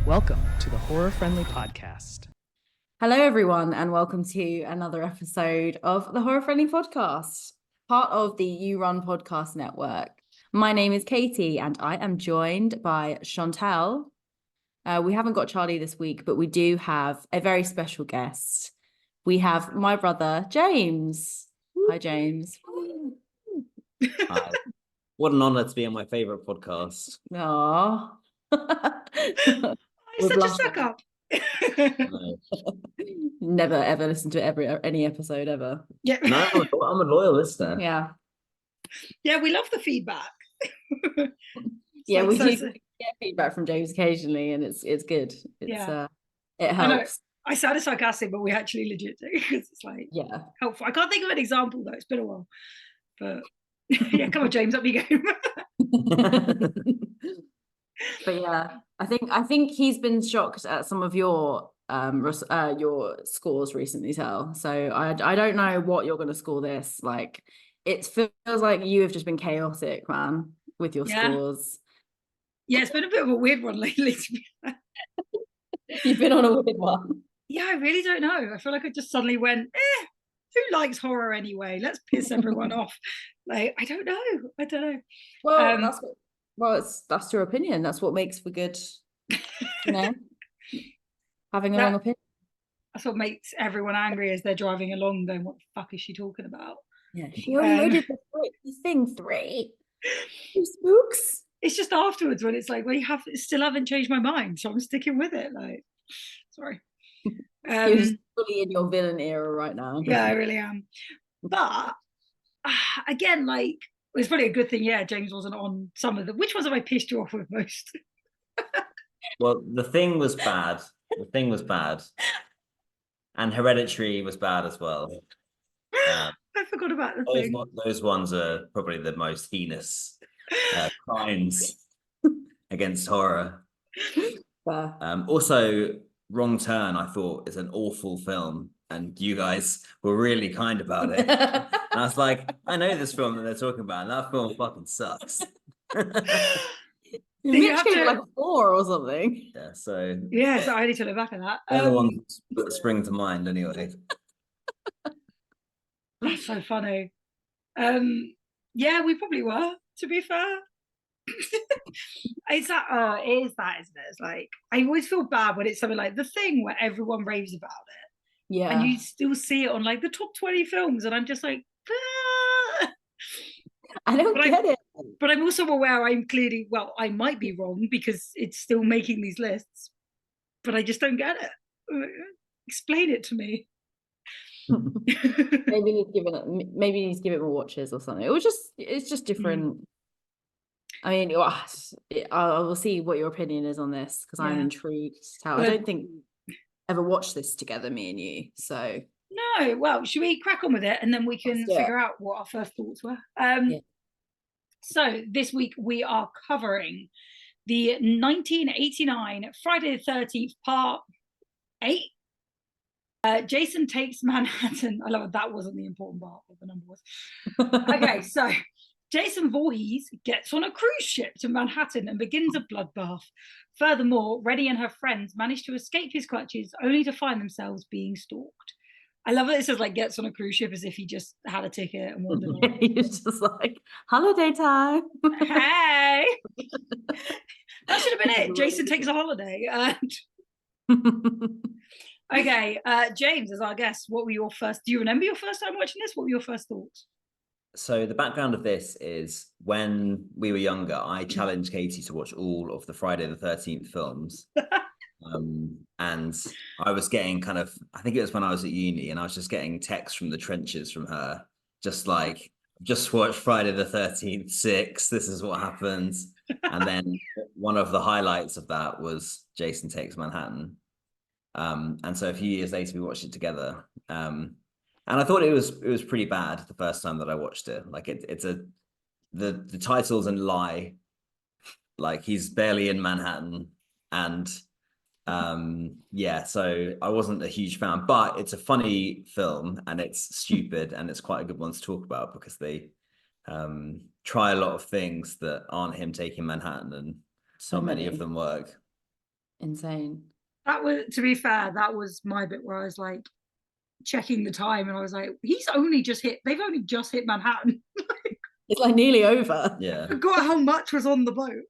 Welcome to the Horror Friendly Podcast. Hello, everyone, and welcome to another episode of the Horror Friendly Podcast, part of the You Run Podcast Network. My name is Katie, and I am joined by Chantelle. We haven't got Charlie this week, but we do have a very special guest. We have my brother, James. Hi, James. Hi. What an honor to be on my favorite podcast. Aww. Such a suck up. Never ever listen to any episode ever. Yeah. No, I'm a loyal listener. Yeah, we love the feedback. Yeah, we do get feedback from James occasionally, and it's good. It helps. I sounded sarcastic, but we actually legit do, because it's like helpful. I can't think of an example though. It's been a while, but yeah, come on, James, up you go. But yeah, I think he's been shocked at some of your scores recently, Tel. So I don't know what you're going to score this. Like, it feels like you have just been chaotic, man, with your scores. Yeah, it's been a bit of a weird one lately, to be fair. You've been on a weird one. Yeah, I really don't know. I feel like I just suddenly went, who likes horror anyway? Let's piss everyone off. Like, I don't know. Well, that's your opinion. That's what makes for good, having a long opinion. That's what makes everyone angry as they're driving along going, what the fuck is she talking about? Yeah, she already did the thing 3. You spooks. It's just afterwards when it's like, well, still haven't changed my mind, so I'm sticking with it. Like, sorry. You're just fully in your villain era right now. Yeah, I really am. But again, like, it's probably a good thing, James wasn't on some of them. Which ones have I pissed you off with most? Well, The Thing was bad. And Hereditary was bad as well. I forgot about The Thing. Those ones are probably the most heinous crimes against horror. Also, Wrong Turn, I thought, is an awful film. And you guys were really kind about it. And I was like, I know this film that they're talking about, and that film fucking sucks. You have to like 4 or something. Yeah, so I need to look back at that. They're the ones that spring to mind anyway. That's so funny. Yeah, we probably were, to be fair. It is that, isn't it? It's like, I always feel bad when it's something like The Thing where everyone raves about it. Yeah. And you still see it on like the top 20 films, and I'm just like, I don't get it. But I'm also aware I might be wrong because it's still making these lists, but I just don't get it. Explain it to me. Maybe he's giving more watches or something. It's just different. I mean, I will see what your opinion is on this, because I'm intrigued. I don't think ever watched this together, me and you. So no. Well, should we crack on with it, and then we can figure out what our first thoughts were? So this week we are covering the 1989 Friday the 13th Part 8. Jason Takes Manhattan. I love it. That wasn't the important part, what the number was. Okay, so Jason Vorhees gets on a cruise ship to Manhattan and begins a bloodbath. Furthermore, Reddy and her friends manage to escape his clutches, only to find themselves being stalked. I love that it says like gets on a cruise ship as if he just had a ticket and wandered on. He's just like, holiday time. Hey! That should have been it. Jason takes a holiday. Okay, James, as our guest, what were your first? Do you remember your first time watching this? What were your first thoughts? So the background of this is, when we were younger, I challenged Katie to watch all of the Friday the 13th films. And I was getting I think it was when I was at uni, and I was just getting texts from the trenches from her, just like, just watch Friday the 13th 6, this is what happens. And then one of the highlights of that was Jason Takes Manhattan. And so a few years later we watched it together. And I thought it was pretty bad the first time that I watched it. Like, the title's a lie. Like, he's barely in Manhattan, and so I wasn't a huge fan, but it's a funny film, and it's stupid, and it's quite a good one to talk about, because they try a lot of things that aren't him taking Manhattan, and so many of them work. Insane. That was, to be fair, that was my bit where I was like checking the time and I was like, they've only just hit Manhattan. It's like nearly over. Yeah. I forgot how much was on the boat.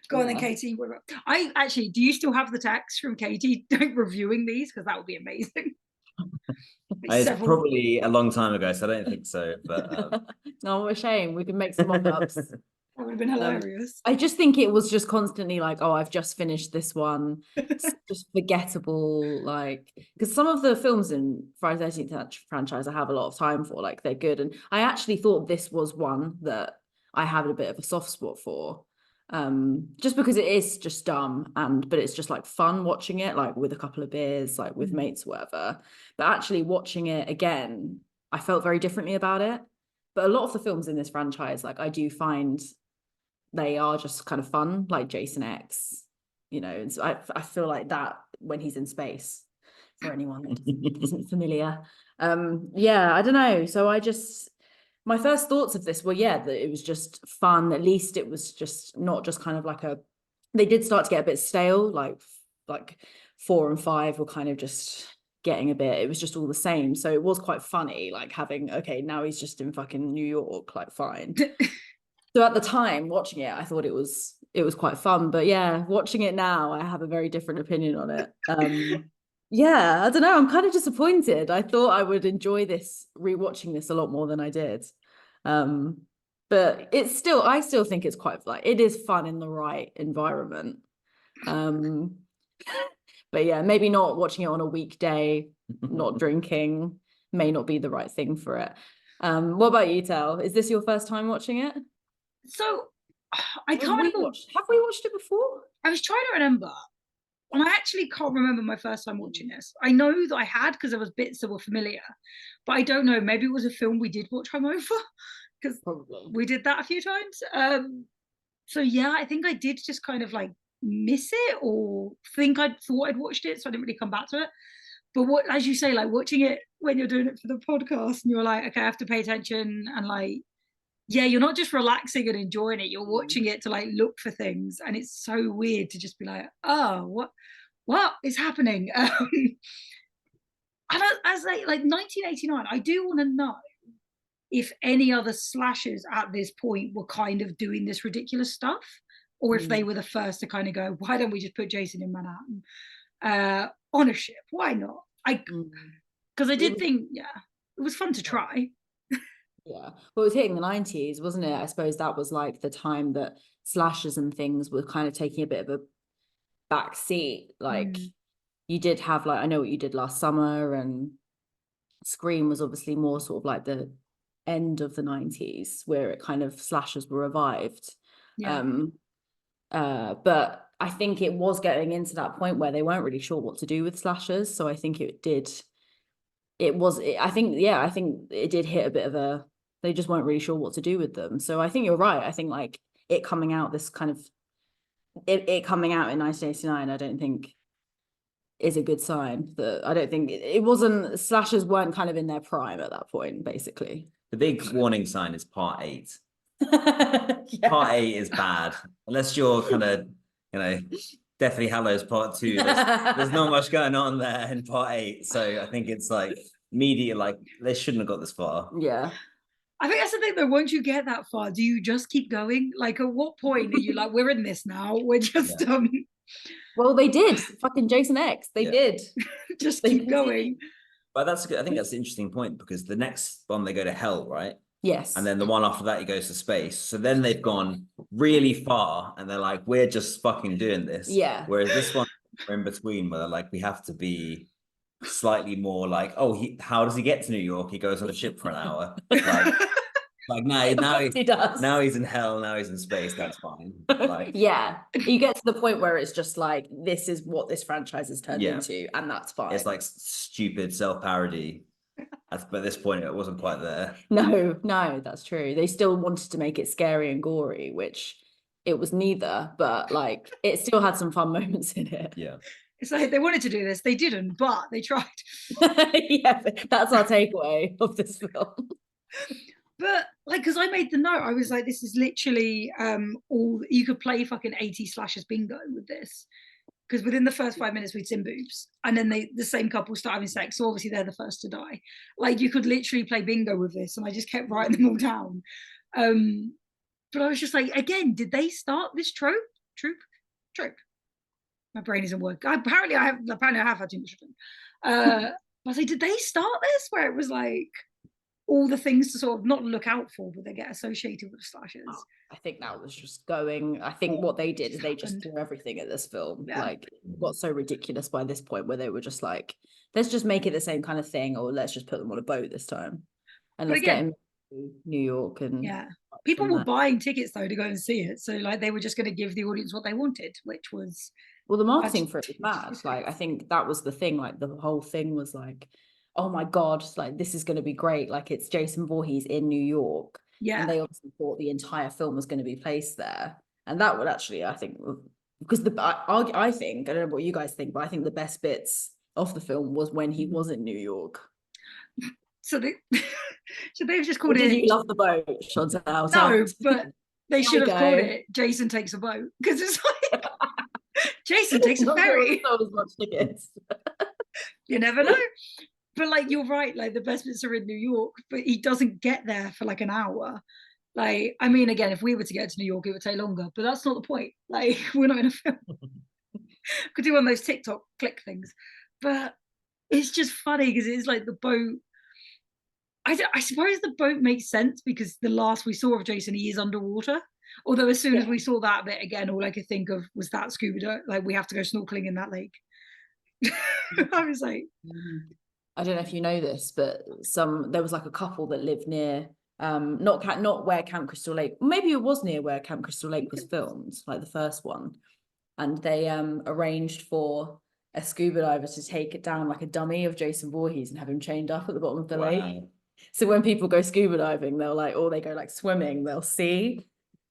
Go on then, Katie. Do you still have the text from Katie reviewing these? Because that would be amazing. It's probably a long time ago, so I don't think so. But no, a shame. We can make some mock-ups. That would have been hilarious. I just think it was just constantly like, oh, I've just finished this one. It's just forgettable, like, because some of the films in Friday the 13th franchise I have a lot of time for, like, they're good. And I actually thought this was one that I had a bit of a soft spot for. Just because it is just dumb but it's just like fun watching it, like with a couple of beers, like with mates or whatever. But actually watching it again, I felt very differently about it. But a lot of the films in this franchise, like, I do find they are just kind of fun, like Jason X, you know. And so I feel like that when he's in space, for anyone that isn't familiar. Yeah, I don't know. So my first thoughts of this were, that it was just fun. At least it was just not just kind of like they did start to get a bit stale, like 4 and 5 were kind of just getting a bit, it was just all the same. So it was quite funny, like having, okay, now he's just in fucking New York, like fine. So at the time watching it, I thought it was quite fun. But yeah, watching it now, I have a very different opinion on it. Yeah, I don't know. I'm kind of disappointed. I thought I would enjoy this, rewatching this a lot more than I did. But I still think it's quite, like, it is fun in the right environment. But yeah, maybe not watching it on a weekday, not drinking, may not be the right thing for it. What about you, Tel? Is this your first time watching it? So I can't remember. Have we watched it before? I was trying to remember. And I actually can't remember my first time watching this. I know that I had, because there was bits that were familiar, but I don't know. Maybe it was a film we did watch hungover, because we did that a few times. So yeah, I think I did just kind of like miss it, or think I thought I'd watched it, so I didn't really come back to it. But as you say, like watching it when you're doing it for the podcast, and you're like, okay, I have to pay attention, and like, yeah, you're not just relaxing and enjoying it, you're watching it to like look for things. And it's so weird to just be like, oh, what is happening? And as like 1989, I do want to know if any other slashers at this point were kind of doing this ridiculous stuff, or if they were the first to kind of go, why don't we just put Jason in Manhattan on a ship? Why not? Because I did think, it was fun to try. Yeah, well, it was hitting the 90s, wasn't it? I suppose that was like the time that slashers and things were kind of taking a bit of a back seat. Like you did have, like, I Know What You Did Last Summer, and Scream was obviously more sort of like the end of the 90s, where it kind of slashers were revived. But I think it was getting into that point where they weren't really sure what to do with slashers. So I think I think it did hit a bit of a, they just weren't really sure what to do with them. So I think you're right. I think like it coming out in 1989, I don't think is a good sign. That I don't think it wasn't, slashers weren't kind of in their prime at that point, basically. The big warning sign is part 8. Part 8 is bad, unless you're kind of, Deathly Hallows Part 2. There's not much going on there in part 8. So I think it's like media, like they shouldn't have got this far. Yeah. I think that's the thing though, once you get that far, do you just keep going? Like at what point are you like, we're in this now, we're just well, they did fucking Jason X, they did just keep going. But I think that's an interesting point, because the next one they go to hell, right? Yes. And then the one after that he goes to space. So then they've gone really far and they're like, we're just fucking doing this. Yeah. Whereas this one we're in between, where they're like, we have to be slightly more like, oh, how does he get to New York? He goes on a ship for an hour. Like now he's in hell, now he's in space, that's fine. Like, yeah, you get to the point where it's just like, this is what this franchise has turned into, and that's fine. It's like stupid self-parody. But at this point it wasn't quite there. No, that's true. They still wanted to make it scary and gory, which it was neither, but like it still had some fun moments in it. Yeah, it's like they wanted to do this, they didn't, but they tried. Yeah, that's our takeaway of this film. But like, because I made the note, I was like, this is literally all you could play fucking 80 slashers bingo with this. Because within the first 5 minutes we'd seen boobs, and then the same couple start having sex, so obviously they're the first to die. Like, you could literally play bingo with this, and I just kept writing them all down. But I was just like, again, did they start this trope? My brain isn't working. Apparently I have had too much of them. I was like, did they start this where it was like all the things to sort of not look out for, but they get associated with slashers? Oh, I think that was just going. I think what they did is they just threw everything at this film. Yeah. Like, it got so ridiculous by this point where they were just like, let's just make it the same kind of thing, or let's just put them on a boat this time, and let's get them to New York. And people were buying tickets though to go and see it, so like they were just going to give the audience what they wanted, which was, well, the marketing for it was mad. Like, I think that was the thing. Like, the whole thing was like, oh my god, like, this is going to be great. Like, it's Jason Voorhees in New York. Yeah. And they obviously thought the entire film was going to be placed there. And that would actually, I think, because I think, I don't know what you guys think, but I think the best bits of the film was when he was in New York. So they've just called Did it. You love the boat, Chantelle? No, but they should have called it Jason Takes a Boat, because it's like Jason takes a ferry. As much tickets. You never know. But like, you're right, like the best bits are in New York, but he doesn't get there for like an hour. Like, I mean, again, if we were to get to New York, it would take longer, but that's not the point. Like, we're not in a film. Could do one of those TikTok click things. But it's just funny because it's like the boat. I suppose the boat makes sense because the last we saw of Jason, he is underwater. Although as soon as we saw that bit again, all I could think of was that scuba dive. Like, we have to go snorkeling in that lake. I was like, I don't know if you know this, but there was like a couple that lived near, not where Camp Crystal Lake, maybe it was near where Camp Crystal Lake was filmed, like the first one, and they arranged for a scuba diver to take it down, like a dummy of Jason Voorhees, and have him chained up at the bottom of the lake. So when people go scuba diving, they'll like, or they go like swimming, they'll see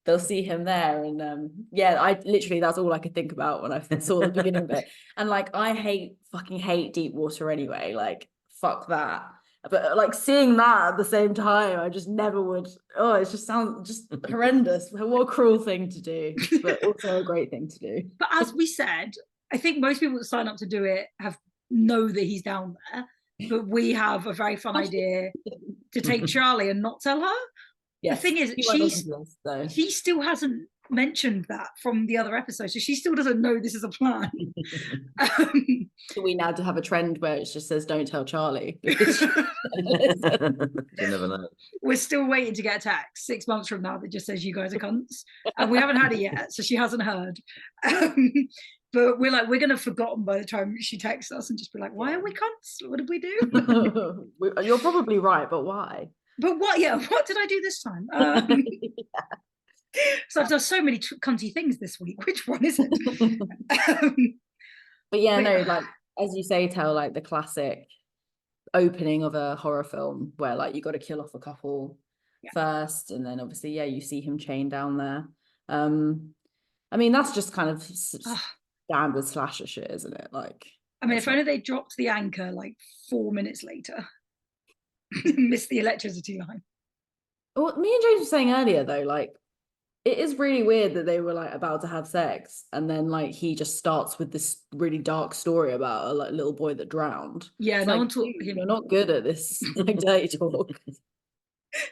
him there. And I literally, that's all I could think about when I saw the beginning of it. And like, I fucking hate deep water anyway, like, fuck that. But like, seeing that at the same time, I just never would. Oh, it just sounds just horrendous. What a cruel thing to do, but also a great thing to do. But as we said, I think most people that sign up to do it know that he's down there. But we have a very fun idea to take Charlie and not tell her. Yes. The thing is, she still hasn't mentioned that from the other episode, so she still doesn't know this is a plan. So we now have a trend where it just says, "Don't tell Charlie." You never know. We're still waiting to get a text 6 months from now that just says, "You guys are cunts," and we haven't had it yet, so she hasn't heard. But we're going to have forgotten by the time she texts us and just be like, "Why are we cunts? What did we do?" You're probably right, but why? But what? Yeah, what did I do this time? So I've done so many cunty things this week. Which one is it? But yeah, no, like, as you say, Tell, like the classic opening of a horror film where like you got to kill off a couple first, and then obviously you see him chained down there. I mean, that's just kind of standard slasher shit, isn't it? Like, I mean, if only they dropped the anchor like 4 minutes later. Missed the electricity line. Well, me and James were saying earlier though, like, it is really weird that they were like about to have sex, and then like he just starts with this really dark story about a like little boy that drowned. Yeah, it's no like, one taught him. You're not good at this like dirty talk.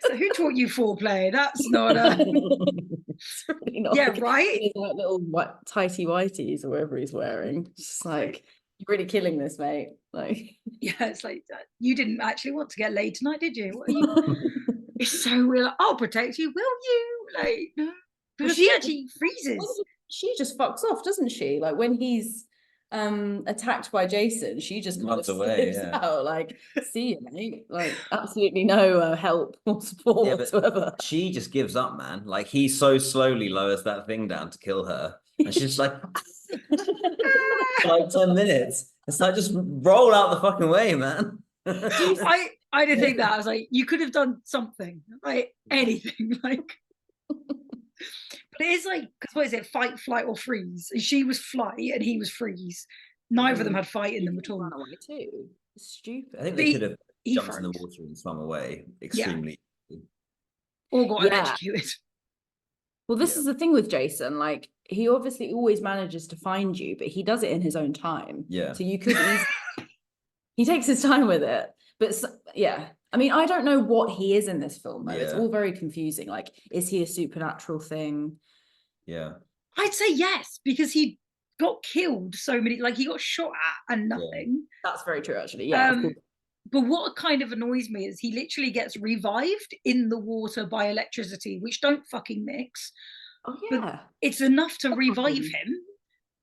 So who taught you foreplay? That's not a. It's really not. Yeah, right. His like little tighty whities or whatever he's wearing. It's just like, you're really killing this, mate. Like, yeah, it's like, you didn't actually want to get laid tonight, did you? What are you? It's so weird. Like, I'll protect you, will you? Like, no. Because he actually freezes. She just fucks off, doesn't she? Like, when he's attacked by Jason, she just runs away. Out, like, see you, mate. Like, absolutely no help or support whatsoever. She just gives up, man. Like, he so slowly lowers that thing down to kill her, and she's just like, for like 10 minutes. It's like, just roll out the fucking way, man. I didn't think that. I was like, you could have done something, like anything, like. But it is like, what is it? Fight, flight, or freeze? And she was flight, and he was freeze. Neither of them had fight in them at all. Ran away too. It's stupid. I think they could have jumped in the water and swum away extremely. or got electrocuted. Well, this is the thing with Jason, like he obviously always manages to find you, but he does it in his own time. Yeah. So you could he takes his time with it. But yeah, I mean, I don't know what he is in this film though. It's all very confusing. Like, is he a supernatural thing? Yeah. I'd say yes, because he got killed so many, like he got shot at and nothing. That's very true, actually. Yeah, of course. But what kind of annoys me is he literally gets revived in the water by electricity, which don't fucking mix. Oh yeah. But it's enough to revive him.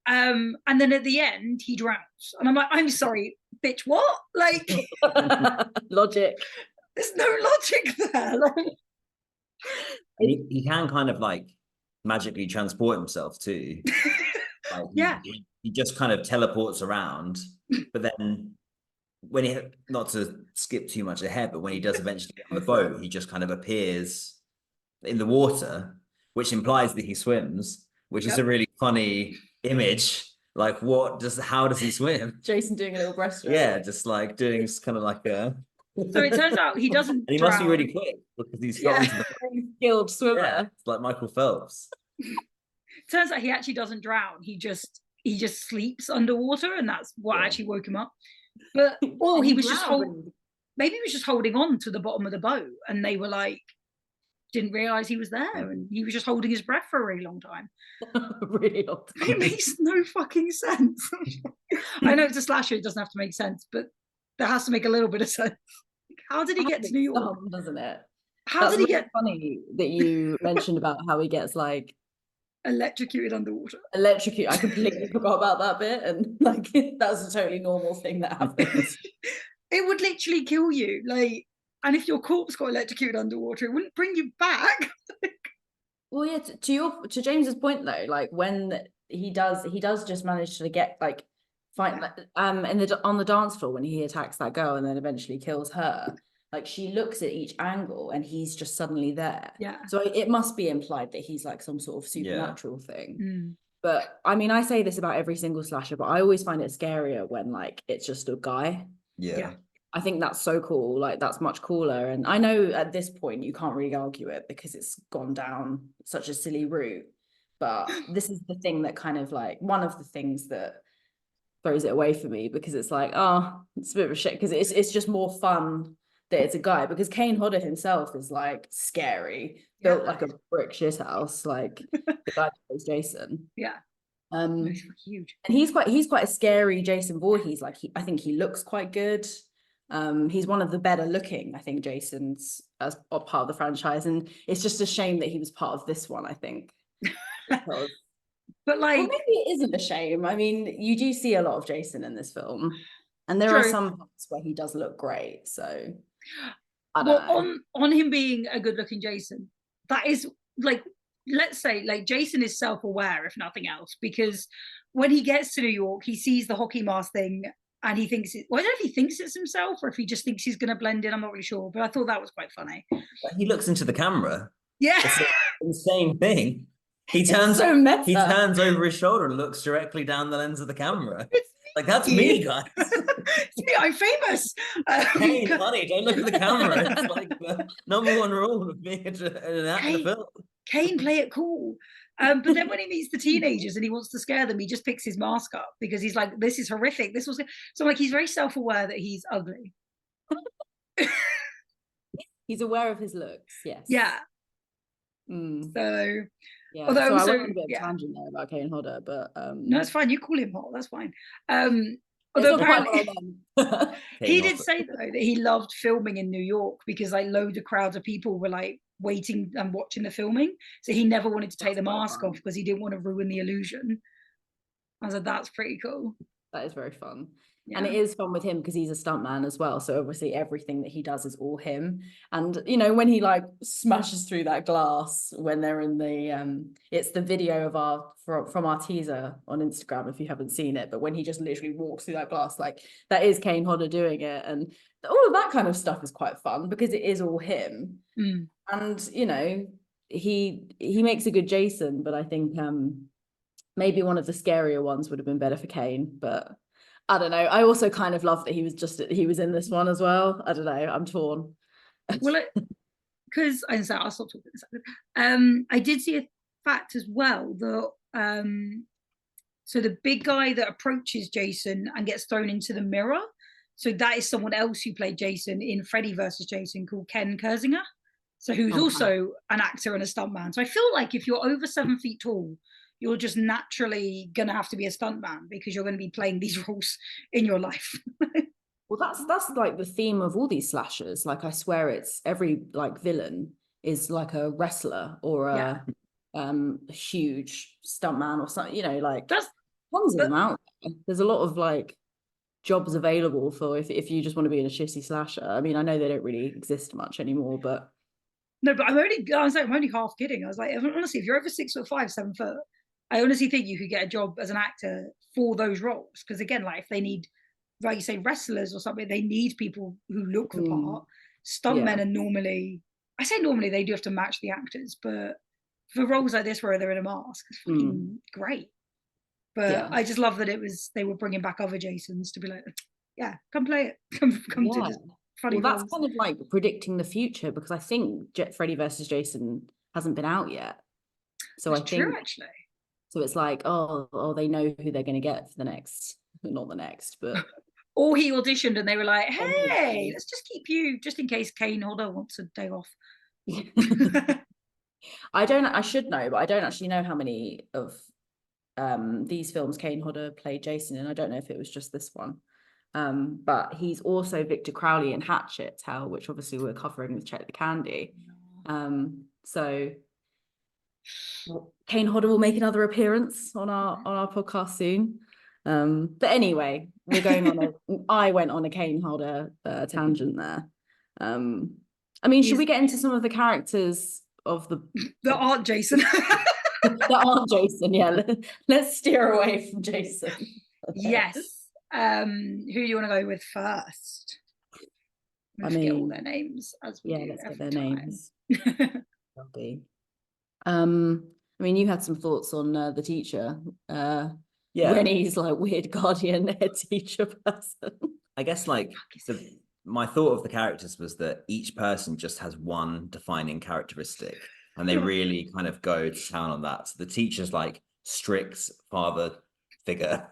And then at the end he drowns. And I'm like, I'm sorry, bitch, what? Like logic. There's no logic there. Like, he can kind of like magically transport himself too. Like, he just kind of teleports around, but then when he, not to skip too much ahead, but when he does eventually get on the boat, he just kind of appears in the water, which implies that he swims, which is a really funny image. Like, how does he swim? Jason doing a little breaststroke. Yeah, just like doing kind of like a. So it turns out he doesn't. And he must be really quick because he's got into the skilled swimmer. Yeah, it's like Michael Phelps. Turns out he actually doesn't drown. He just sleeps underwater, and that's what actually woke him up. But he was just maybe he was just holding on to the bottom of the boat, and they were like, didn't realize he was there, and he was just holding his breath for a really long time. Really long time. It makes no fucking sense. I know it's a slasher; it doesn't have to make sense, but there has to make a little bit of sense. How did he get to New York? Doesn't it? How did he get? Funny that you mentioned about how he gets like electrocuted underwater. I completely forgot about that bit, and like that's a totally normal thing that happens. It would literally kill you, like, and if your corpse got electrocuted underwater, it wouldn't bring you back. Well, yeah. To James's point though, like when he does just manage to get like find on the dance floor when he attacks that girl and then eventually kills her. Like she looks at each angle and he's just suddenly there. Yeah. So it must be implied that he's like some sort of supernatural thing. Mm. But I mean, I say this about every single slasher, but I always find it scarier when like it's just a guy. Yeah. I think that's so cool. Like that's much cooler. And I know at this point you can't really argue it because it's gone down such a silly route. But this is the thing that kind of like one of the things that throws it away for me, because it's like, oh, it's a bit of a shit because it's just more fun that it's a guy, because Kane Hodder himself is like scary, built like a brick shit house, like the guy that plays Jason. Yeah. He's huge. And he's quite a scary Jason Voorhees. Like I think he looks quite good. He's one of the better looking, I think, Jason's as part of the franchise. And it's just a shame that he was part of this one, I think. But like, well, maybe it isn't a shame. I mean, you do see a lot of Jason in this film, and there are some parts where he does look great. So I don't know. On him being a good-looking Jason, that is like, let's say, like Jason is self-aware, if nothing else, because when he gets to New York, he sees the hockey mask thing, and he thinks I don't know if he thinks it's himself or if he just thinks he's going to blend in. I'm not really sure, but I thought that was quite funny. He looks into the camera. Yeah, it's an insane thing. He turns over his shoulder and looks directly down the lens of the camera. Like, that's me, guys. I'm famous. Hey, honey, don't look at the camera. It's like the #1 rule of being an actor in a film. Kane, play it cool. But then when he meets the teenagers and he wants to scare them, he just picks his mask up because he's like, this is horrific. So like he's very self-aware that he's ugly. He's aware of his looks, yes. Yeah. So yeah. Although so also, I went a bit of tangent there about Kane Hodder, but no, it's fine. You call him hot. That's fine. Although apparently he did say though that he loved filming in New York because like loads of crowds of people were like waiting and watching the filming, so he never wanted to take the mask off because he didn't want to ruin the illusion. I was like, that's pretty cool. That is very fun. Yeah. And it is fun with him because he's a stuntman as well. So obviously everything that he does is all him. And, you know, when he like smashes through that glass when they're in the, it's the video of from our teaser on Instagram, if you haven't seen it, but when he just literally walks through that glass, like that is Kane Hodder doing it. And all of that kind of stuff is quite fun because it is all him. And, you know, he makes a good Jason, but I think maybe one of the scarier ones would have been better for Kane, but I don't know. I also kind of love that he was in this one as well. I don't know. I'm torn. Well, because I'll stop talking in a second. I did see a fact as well that so the big guy that approaches Jason and gets thrown into the mirror, so that is someone else who played Jason in Freddy versus Jason, called Ken Kirzinger. So who's also an actor and a stuntman. So I feel like if you're over 7 feet tall, you're just naturally gonna have to be a stuntman because you're gonna be playing these roles in your life. Well, that's like the theme of all these slashers. Like, I swear it's every like villain is like a wrestler or a huge stuntman or something, you know, like That's tons of them out there. There's a lot of like jobs available for if you just want to be in a shitty slasher. I mean, I know they don't really exist much anymore, but no, but I'm only half kidding. I was like, honestly, if you're over 6'5", 7 foot, I honestly think you could get a job as an actor for those roles. Because again, like if they need, like you say, wrestlers or something, they need people who look the part. Stuntmen are normally, I say normally, they do have to match the actors, but for roles like this where they're in a mask, it's fucking great. But I just love that they were bringing back other Jasons to be like, yeah, come play it, come to just funny roles. That's kind of like predicting the future, because I think Freddy versus Jason hasn't been out yet, so that's true, actually. So it's like, oh, they know who they're going to get for the next, not the next, but or he auditioned and they were like, hey, let's just keep you just in case Kane Hodder wants a day off. I should know, but I don't actually know how many of these films Kane Hodder played Jason in. I don't know if it was just this one. But he's also Victor Crowley in Hatchet, which obviously we're covering with Check the Candy. So Kane Hodder will make another appearance on our podcast soon. But anyway, I went on a Kane Hodder tangent there. I mean, should we get into some of the characters of that aren't Jason? That aren't Jason, yeah. Let's steer away from Jason. Yes. Who do you want to go with first? Let's get all their names as we do. Let's get their names. I mean, you had some thoughts on the teacher. Rennie's like weird guardian head teacher person. I guess like my thought of the characters was that each person just has one defining characteristic, and they really kind of go to town on that. So the teacher's like strict father figure.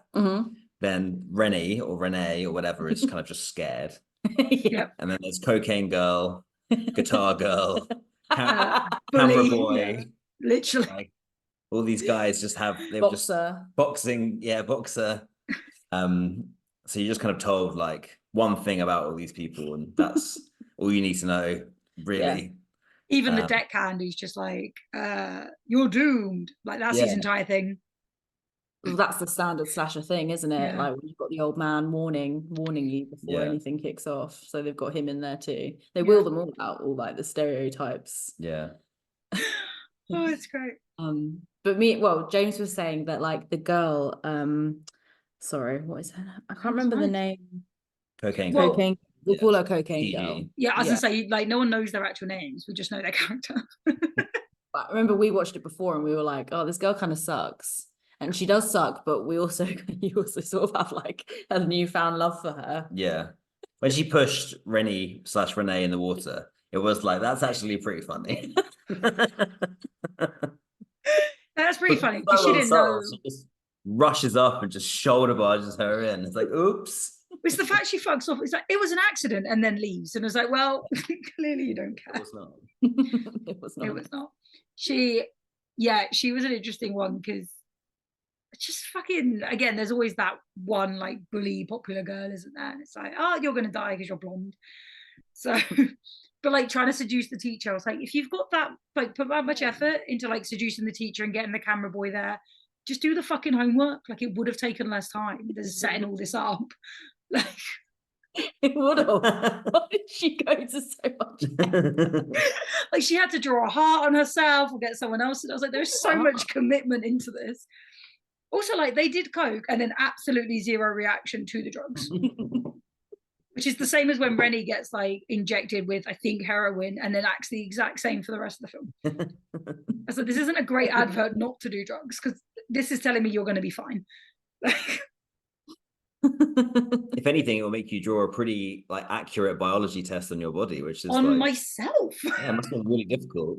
Then Rennie or Renee or whatever is kind of just scared. And then there's cocaine girl, guitar girl, camera boy. Literally. Like, all these guys just have boxer. Boxing, boxer. So you're just kind of told like one thing about all these people, and that's all you need to know, really. Even the deckhand who's just like, you're doomed. Like that's his entire thing. Well, that's the standard slasher thing, isn't it? Like when you've got the old man warning you before anything kicks off. So they've got him in there too. They wheel them all out, all like the stereotypes. Yeah. Oh, it's great. But James was saying that like the girl, sorry, what is her name? I can't remember the name. Cocaine. We call her Cocaine Girl. Yeah, I was gonna say, like, no one knows their actual names. We just know their character. But I remember we watched it before and we were like, oh, this girl kind of sucks. And she does suck, but you also sort of have like a newfound love for her. Yeah. When she pushed Rennie/Renee in the water, it was like, that's actually pretty funny. That's pretty funny. Because she didn't know. She just rushes up and just shoulder barges her in. It's like, oops. It's the fact she fucks off. It's like, it was an accident, and then leaves. And it's like, well, clearly you don't care. It was not. It was not. It was not. She was an interesting one because just fucking, again, there's always that one like bully popular girl, isn't there? And it's like, oh, you're gonna die because you're blonde. So but like trying to seduce the teacher, I was like, if you've got that, like put that much effort into like seducing the teacher and getting the camera boy there, just do the fucking homework. Like it would have taken less time than setting all this up. Like it would have. Why did she go to so much? Like she had to draw a heart on herself or get someone else. And I was like, there's so much commitment into this. Also, like they did coke and then absolutely zero reaction to the drugs, which is the same as when Rennie gets like injected with, I think, heroin and then acts the exact same for the rest of the film. I said, this isn't a great advert not to do drugs because this is telling me you're going to be fine. If anything, it will make you draw a pretty like accurate biology test on your body, which is on like myself. yeah, it must have been really difficult.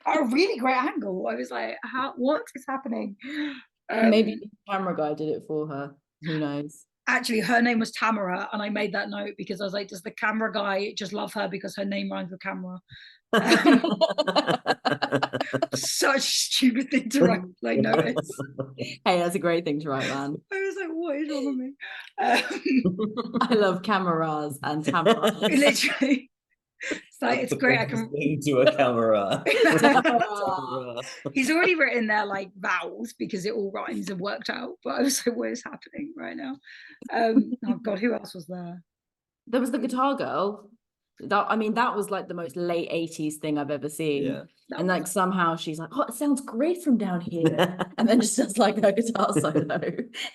At a really great angle. I was like, what is happening? Maybe the camera guy did it for her. Who knows? Actually, her name was Tamara, and I made that note because I was like, does the camera guy just love her because her name rhymes with camera? Such a stupid thing to write, like notice. Hey, that's a great thing to write, man. I was like, what is wrong with me? I love cameras and tamarras. Literally. It's like, it's great. I can to a camera. He's already written their like vowels because it all rhymes and worked out. But I was like, what is happening right now? Oh God, who else was there? There was the guitar girl. That was like the most late 80s thing I've ever seen. Yeah. And like somehow she's like, oh, it sounds great from down here. And then just does like her guitar solo.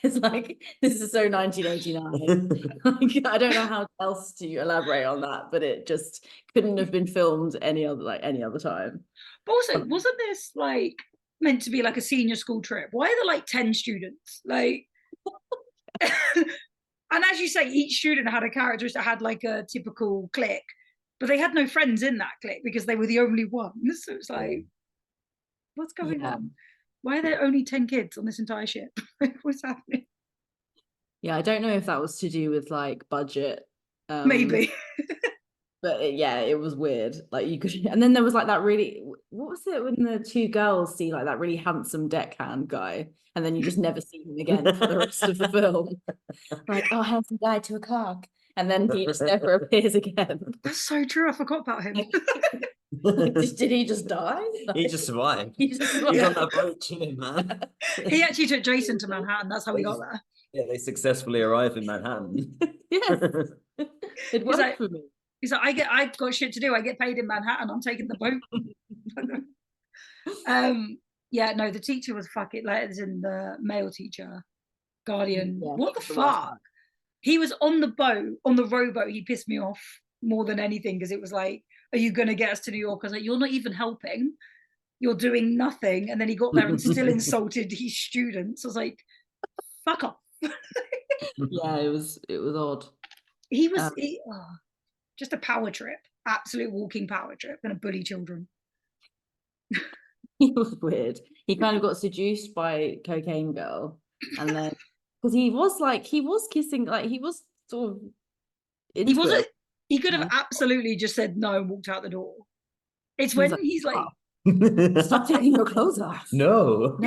It's like, this is so 1989. Like, I don't know how else to elaborate on that, but it just couldn't have been filmed any other time. But also, wasn't this like meant to be like a senior school trip? Why are there like 10 students? Like and as you say, each student had a characteristic, had like a typical clique, but they had no friends in that clique because they were the only ones. So it's like, what's going on? Why are there only 10 kids on this entire ship? What's happening? Yeah, I don't know if that was to do with like budget. Maybe. But it was weird. Like you could, and then there was like that really, what was it when the two girls see like that really handsome deckhand guy, and then you just never see him again for the rest of the film. Like, oh, handsome guy, 2:00, and then he just never appears again. That's so true. I forgot about him. Did he just die? He just survived. He's on that boat chilling, man. He actually took Jason to Manhattan. That's how we got there. Yeah, they successfully arrived in Manhattan. Yes, it worked for me. He's like, I've got shit to do. I get paid in Manhattan. I'm taking the boat. Yeah, no, the teacher was fucking like, as in the male teacher, guardian. Yeah, what the fuck? He was on the boat, on the rowboat. He pissed me off more than anything because it was like, are you going to get us to New York? I was like, you're not even helping. You're doing nothing. And then he got there and still insulted his students. I was like, fuck off. Yeah, it was odd. He was just a power trip, absolute walking power trip, gonna bully children. He was weird. He kind of got seduced by Cocaine Girl, and then because he was kissing, like he was sort of he wasn't he could have absolutely just said no and walked out the door. It's when he's like, stop taking your clothes off. No.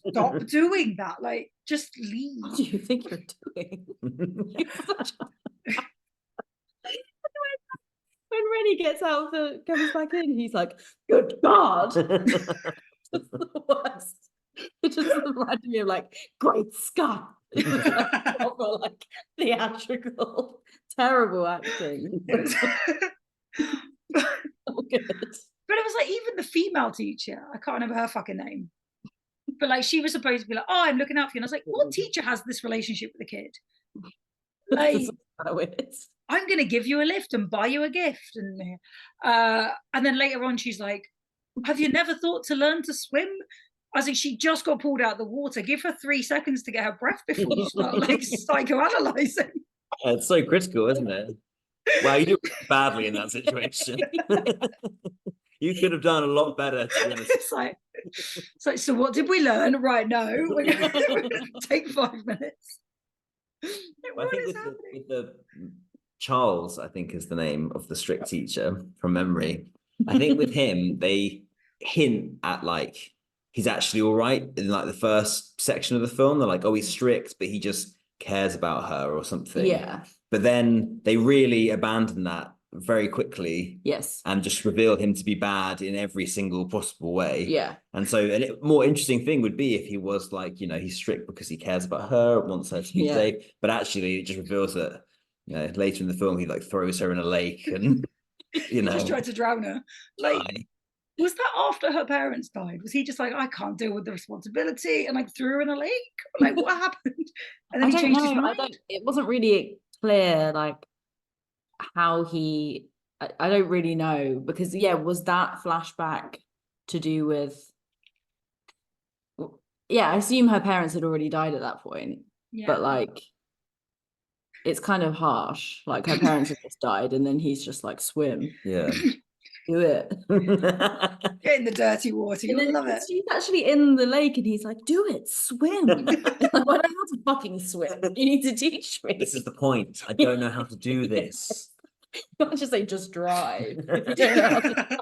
Stop doing that. Like, just leave. What do you think you're doing? When Rennie gets out comes back in, he's like, good God. It's the worst. It just reminded me of like, great Scott. It was like, proper, like theatrical, terrible acting. Oh, good. But it was like, even the female teacher, I can't remember her fucking name, but like she was supposed to be like, oh, I'm looking out for you. And I was like, what teacher has this relationship with a kid? Like, I'm going to give you a lift and buy you a gift. And then later on, she's like, have you never thought to learn to swim? I was like, she just got pulled out of the water. Give her 3 seconds to get her breath before you start like psychoanalyzing. It's so critical, isn't it? Wow, you do badly in that situation. You could have done a lot better, to be honest. It's like, so what did we learn? Right, no, we're gonna take 5 minutes. I think with the Charles, I think is the name of the strict teacher from memory. I think with him, they hint at like he's actually all right in like the first section of the film. They're like, oh, he's strict, but he just cares about her or something. Yeah. But then they really abandon that very quickly. Yes. And just reveal him to be bad in every single possible way. Yeah. And so a more interesting thing would be if he was like, you know, he's strict because he cares about her, wants her to be safe. But actually it just reveals that, you know, later in the film, he like throws her in a lake and, you know. Just tried to drown her. Like, was that after her parents died? Was he just like, I can't deal with the responsibility and like threw her in a lake? Like, what happened? And then he changed his mind? It wasn't really clear, like, how he, I don't really know, because was that flashback to do with, I assume her parents had already died at that point, but like it's kind of harsh. Like her parents have just died, and then he's just like, swim. Yeah. Do it. Get in the dirty water. And You'll then love it. she's actually in the lake, and he's like, do it, swim. Like, I don't know how to fucking swim. You need to teach me. This is the point. I don't know how to do this. You can't just say just drive. If you don't know how to drive.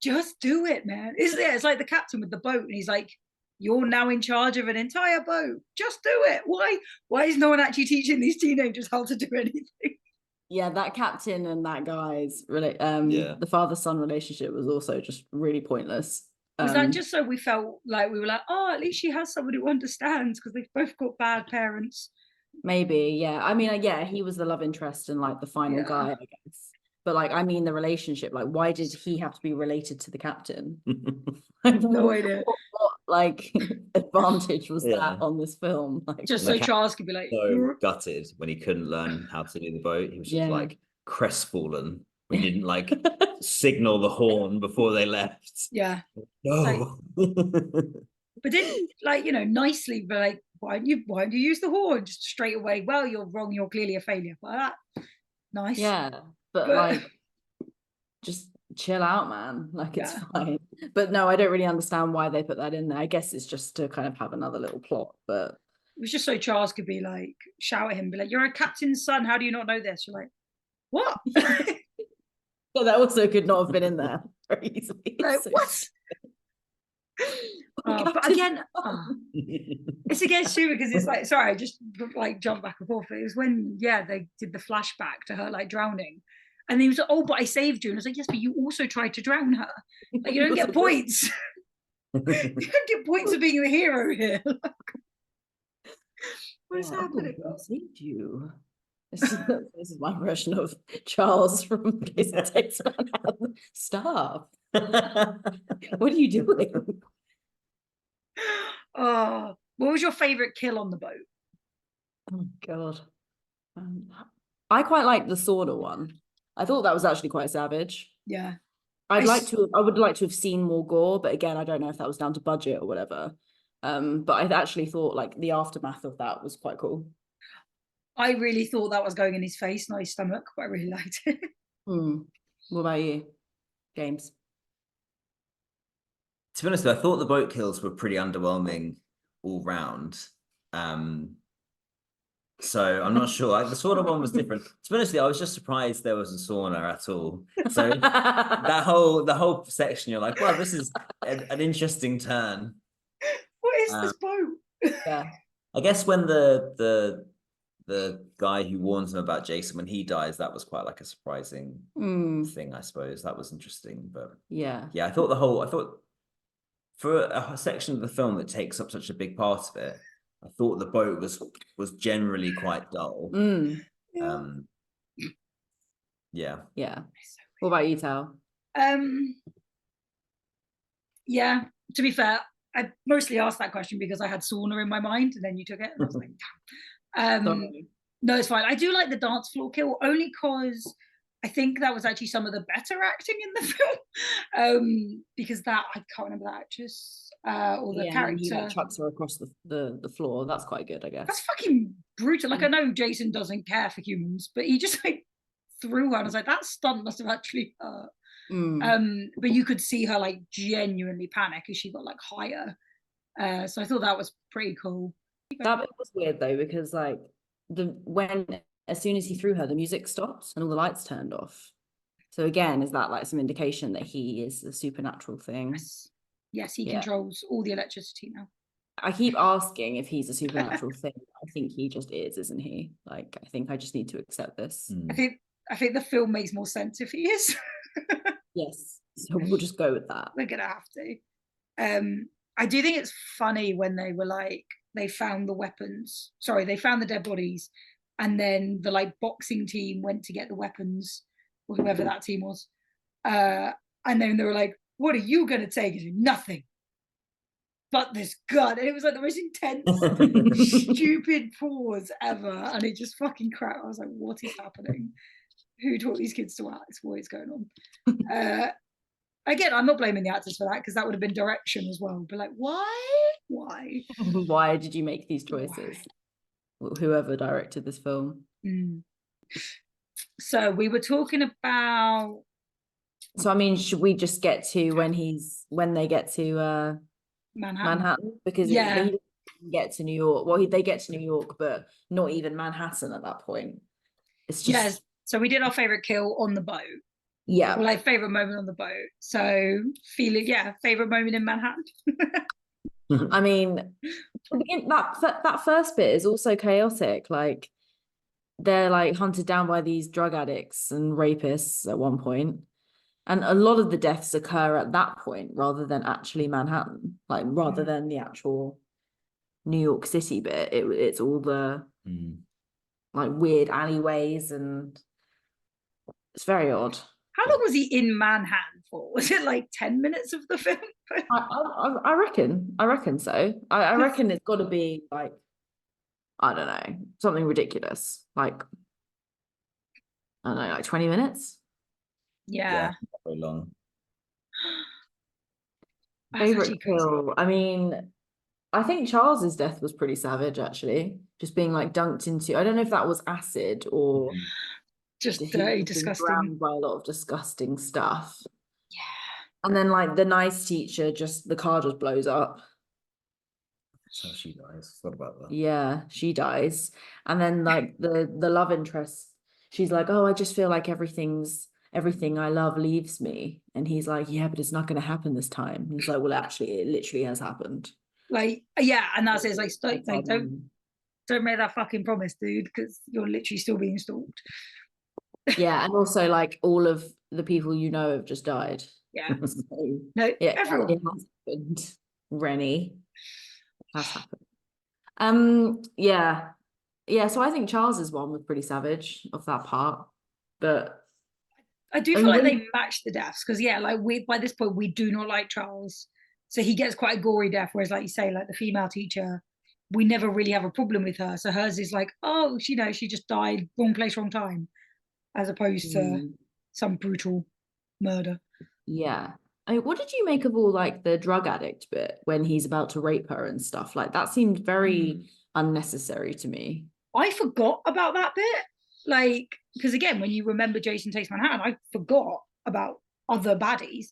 Just do it, man. It's like the captain with the boat, and he's like, you're now in charge of an entire boat. Just do it. Why is no one actually teaching these teenagers how to do anything? Yeah, that captain and that guy's Yeah. the father-son relationship was also just really pointless. Was that just so we felt like we were like, oh, at least she has someone who understands, because they've both got bad parents? Maybe, yeah. I mean, yeah, he was the love interest and like the final guy, I guess. But like, I mean, the relationship, like, why did he have to be related to the captain? I have no idea. What like advantage was that on this film? Like, just so Charles could be like, so gutted when he couldn't learn how to do the boat. He was just like crestfallen. We didn't like signal the horn before they left. Yeah. No. But didn't like, nicely, but like, why don't you use the horn just straight away? Well, you're wrong. You're clearly a failure. Like that. Nice. Yeah, but like, just chill out, man. Like, it's fine. But no, I don't really understand why they put that in there. I guess it's just to kind of have another little plot. But it was just so Charles could be like, shout at him, be like, "You're a captain's son. How do you not know this?" You're like, what? So that also could not have been in there very easily. Like, what? But again, it's again stupid because it's like, sorry, I just like jump back and forth. It was when they did the flashback to her like drowning, and he was like, "Oh, but I saved you," and I was like, "Yes, but you also tried to drown her. Like, you don't get points. You don't get points for being the hero here." What is happening? I saved you. This is my impression of Charles from Case and Takes Manhattan. Stop. What are you doing? Oh, what was your favorite kill on the boat? Oh God, I quite like the Sauna one. I thought that was actually quite savage. Yeah, I would like to have seen more gore, but again, I don't know if that was down to budget or whatever. But I actually thought like the aftermath of that was quite cool. I really thought that was going in his face, not his stomach, but I really liked it. What about you, James? To be honest, I thought the boat kills were pretty underwhelming all round. So I'm not sure. The sauna one was different. To be honest, I was just surprised there was a sauna at all. So the whole section, you're like, well, this is an interesting turn. What is this boat? Yeah. I guess when the guy who warns him about Jason, when he dies, that was quite like a surprising thing, I suppose. That was interesting. But yeah, I thought for a section of the film that takes up such a big part of it, I thought the boat was generally quite dull. Yeah. What about you, Tal? Yeah, to be fair, I mostly asked that question because I had sauna in my mind, and then you took it, and I was like, no, it's fine. I do like the dance floor kill only because I think that was actually some of the better acting in the film. Because that, I can't remember the actress or the character. And chucks her across the floor. That's quite good, I guess. That's fucking brutal. Like, I know Jason doesn't care for humans, but he just like threw her, and I was like, that stunt must have actually hurt. But you could see her like genuinely panic as she got like higher. So I thought that was pretty cool. That was weird though, because like as soon as he threw her, the music stopped and all the lights turned off. So again, is that like some indication that he is a supernatural thing? Yes, he controls all the electricity now. I keep asking if he's a supernatural thing. I think he just is, isn't he? Like, I think I just need to accept this. I think the film makes more sense if he is. Yes, so we'll just go with that. We're gonna have to. I do think it's funny when they were like, they found the weapons. Sorry, they found the dead bodies, and then the like boxing team went to get the weapons, or whoever that team was. And then they were like, "What are you gonna take?" He's like, "Nothing but this gun." And it was like the most intense, stupid pause ever, and it just fucking cracked. I was like, "What is happening? Who taught these kids to act? What is going on?" Again, I'm not blaming the actors for that, because that would have been direction as well. But like, why? Why did you make these choices? whoever directed this film. So we were talking about. So I mean, should we just get to when they get to Manhattan? Because they didn't get to New York. Well, they get to New York, but not even Manhattan at that point. It's just So we did our favorite kill on the boat. Yeah. Or like favorite moment on the boat. So favorite moment in Manhattan. I mean, that first bit is also chaotic. Like they're like hunted down by these drug addicts and rapists at one point. And a lot of the deaths occur at that point rather than actually Manhattan, like rather than the actual New York City bit. It's all the like weird alleyways, and it's very odd. How long was he in Manhattan for? Was it like 10 minutes of the film? I reckon so. I reckon it's got to be like, I don't know, something ridiculous. Like, I don't know, like 20 minutes? Yeah. Very long. Favorite kill? I mean, I think Charles's death was pretty savage, actually. Just being like dunked into, I don't know if that was acid or just dirty, disgusting. By a lot of disgusting stuff. Yeah. And then like the nice teacher, the car just blows up. So she dies. What about that? Yeah, she dies. And then like the love interest, she's like, oh, I just feel like everything I love leaves me. And he's like, yeah, but it's not going to happen this time. And he's like, well, actually, it literally has happened. Like, yeah, and that's it. It's like, don't make that fucking promise, dude, because you're literally still being stalked. Yeah, and also like all of the people you know have just died. Yeah. So, no, yeah, everyone. It has happened. Rennie has happened. Yeah. So I think Charles's one was pretty savage of that part. But I do feel like they matched the deaths because like by this point we do not like Charles. So he gets quite a gory death, whereas like you say, like the female teacher, we never really have a problem with her. So hers is like, oh, she just died, wrong place, wrong time, as opposed to some brutal murder. Yeah. I mean, what did you make of all like the drug addict bit when he's about to rape her and stuff? Like that seemed very unnecessary to me. I forgot about that bit. Like, because again, when you remember Jason Takes Manhattan, I forgot about other baddies.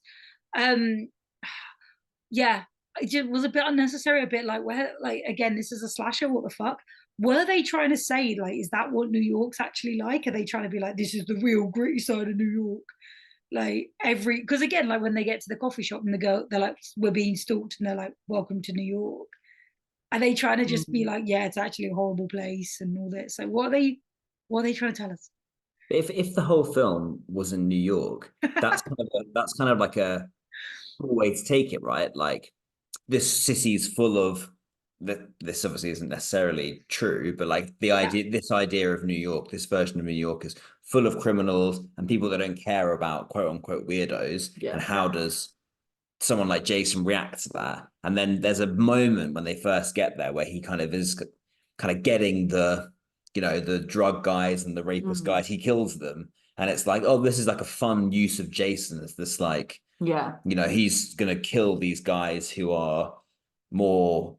Yeah, it just was a bit unnecessary, a bit like, where, like, again, this is a slasher, what the fuck? Were they trying to say, like, is that what New York's actually like? Are they trying to be like, this is the real gritty side of New York? Like, because again, like when they get to the coffee shop and they're like, we're being stalked, and they're like, welcome to New York. Are they trying to just be like, yeah, it's actually a horrible place and all that? So what are they trying to tell us? If the whole film was in New York, that's kind of like a cool way to take it, right? Like this city's full of this obviously isn't necessarily true, but like this idea of New York, this version of New York is full of criminals and people that don't care about quote unquote weirdos. And how does someone like Jason react to that? And then there's a moment when they first get there where he kind of is kind of getting the drug guys and the rapist guys, he kills them. And it's like, oh, this is like a fun use of Jason as this like, he's going to kill these guys who are more,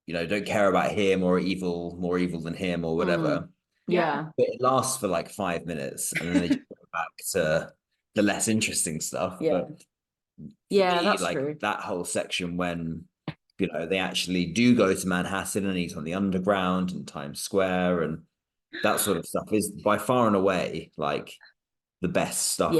don't care about him or more evil than him or whatever. Yeah. But it lasts for like 5 minutes and then they just go back to the less interesting stuff. Yeah. But that's like true. That whole section when they actually do go to Manhattan and he's on the underground and Times Square and that sort of stuff is by far and away like the best stuff in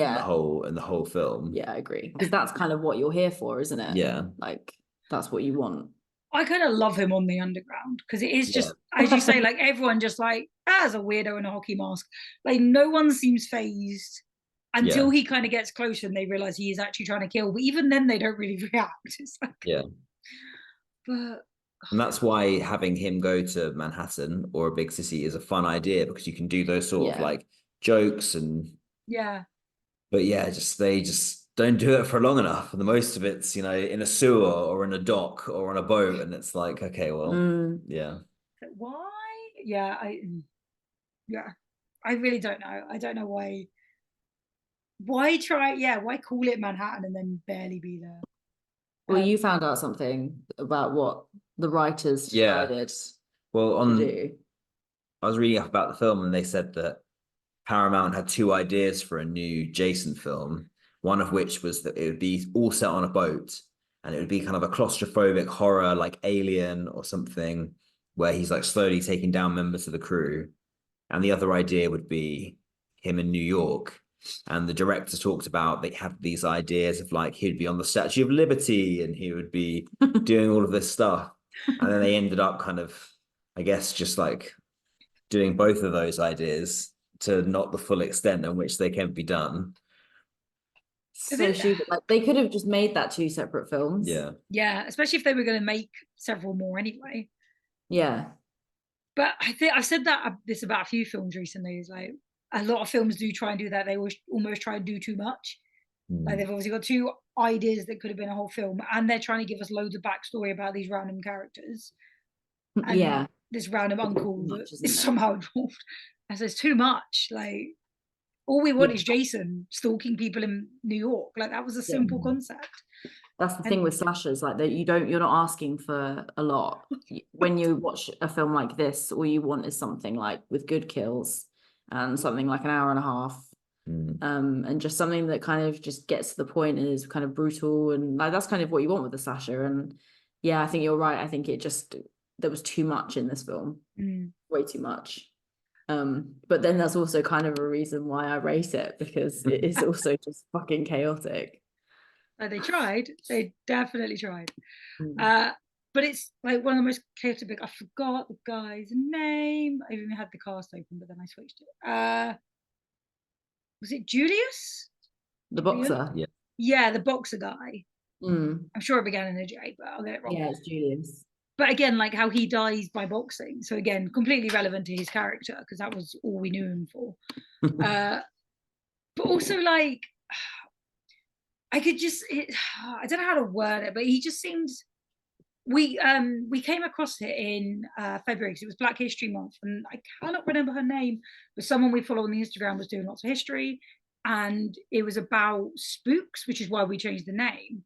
the whole film. Yeah, I agree. Because that's kind of what you're here for, isn't it? Yeah. Like that's what you want. I kind of love him on the underground because it is just, as you say, like everyone just like, as a weirdo in a hockey mask. Like no one seems fazed until he kind of gets closer and they realize he is actually trying to kill. But even then, they don't really react. It's like, but and that's why having him go to Manhattan or a big city is a fun idea because you can do those sort of like jokes and but they just don't do it for long enough. And the most of it's in a sewer or in a dock or on a boat, and it's like, okay, well, why? I really don't know. I don't know why. Why call it Manhattan and then barely be there? Well, you found out something about what the writers decided to do. I was reading up about the film, and they said that Paramount had two ideas for a new Jason film. One of which was that it would be all set on a boat, and it would be kind of a claustrophobic horror like Alien or something, where he's like slowly taking down members of the crew. And the other idea would be him in New York. And the director talked about they had these ideas of like he'd be on the Statue of Liberty and he would be doing all of this stuff. And then they ended up kind of, I guess, just like doing both of those ideas to not the full extent in which they can be done. So stupid. Like, they could have just made that two separate films. Yeah, especially if they were going to make several more anyway. Yeah. But I think I've said this about a few films recently. Is like a lot of films do try and do that. They almost try and do too much. Like they've obviously got two ideas that could have been a whole film, and they're trying to give us loads of backstory about these random characters. And this random uncle that is somehow involved. And so it's too much. Like all we want is Jason stalking people in New York. Like that was a simple concept. That's the thing with slashers, like that you're not asking for a lot. When you watch a film like this, all you want is something like with good kills and something like an hour and a half. And just something that kind of just gets to the point and is kind of brutal, and like that's kind of what you want with the slasher. And yeah, I think you're right. I think there was too much in this film. Way too much. But then there's also kind of a reason why I rate it, because it is also just fucking chaotic. They tried. They definitely tried. But it's like one of the most chaotic. I forgot the guy's name. I even had the cast open, but then I switched it. Was it Julius? The boxer? Yeah, the boxer guy. I'm sure it began in a J, but I'll get it wrong. Yeah, it's Julius. But again, like how he dies by boxing. So again, completely relevant to his character, because that was all we knew him for. But also like, I don't know how to word it, but he just seems, we came across it in February because it was Black History Month, and I cannot remember her name, but someone we follow on the Instagram was doing lots of history, and it was about spooks, which is why we changed the name,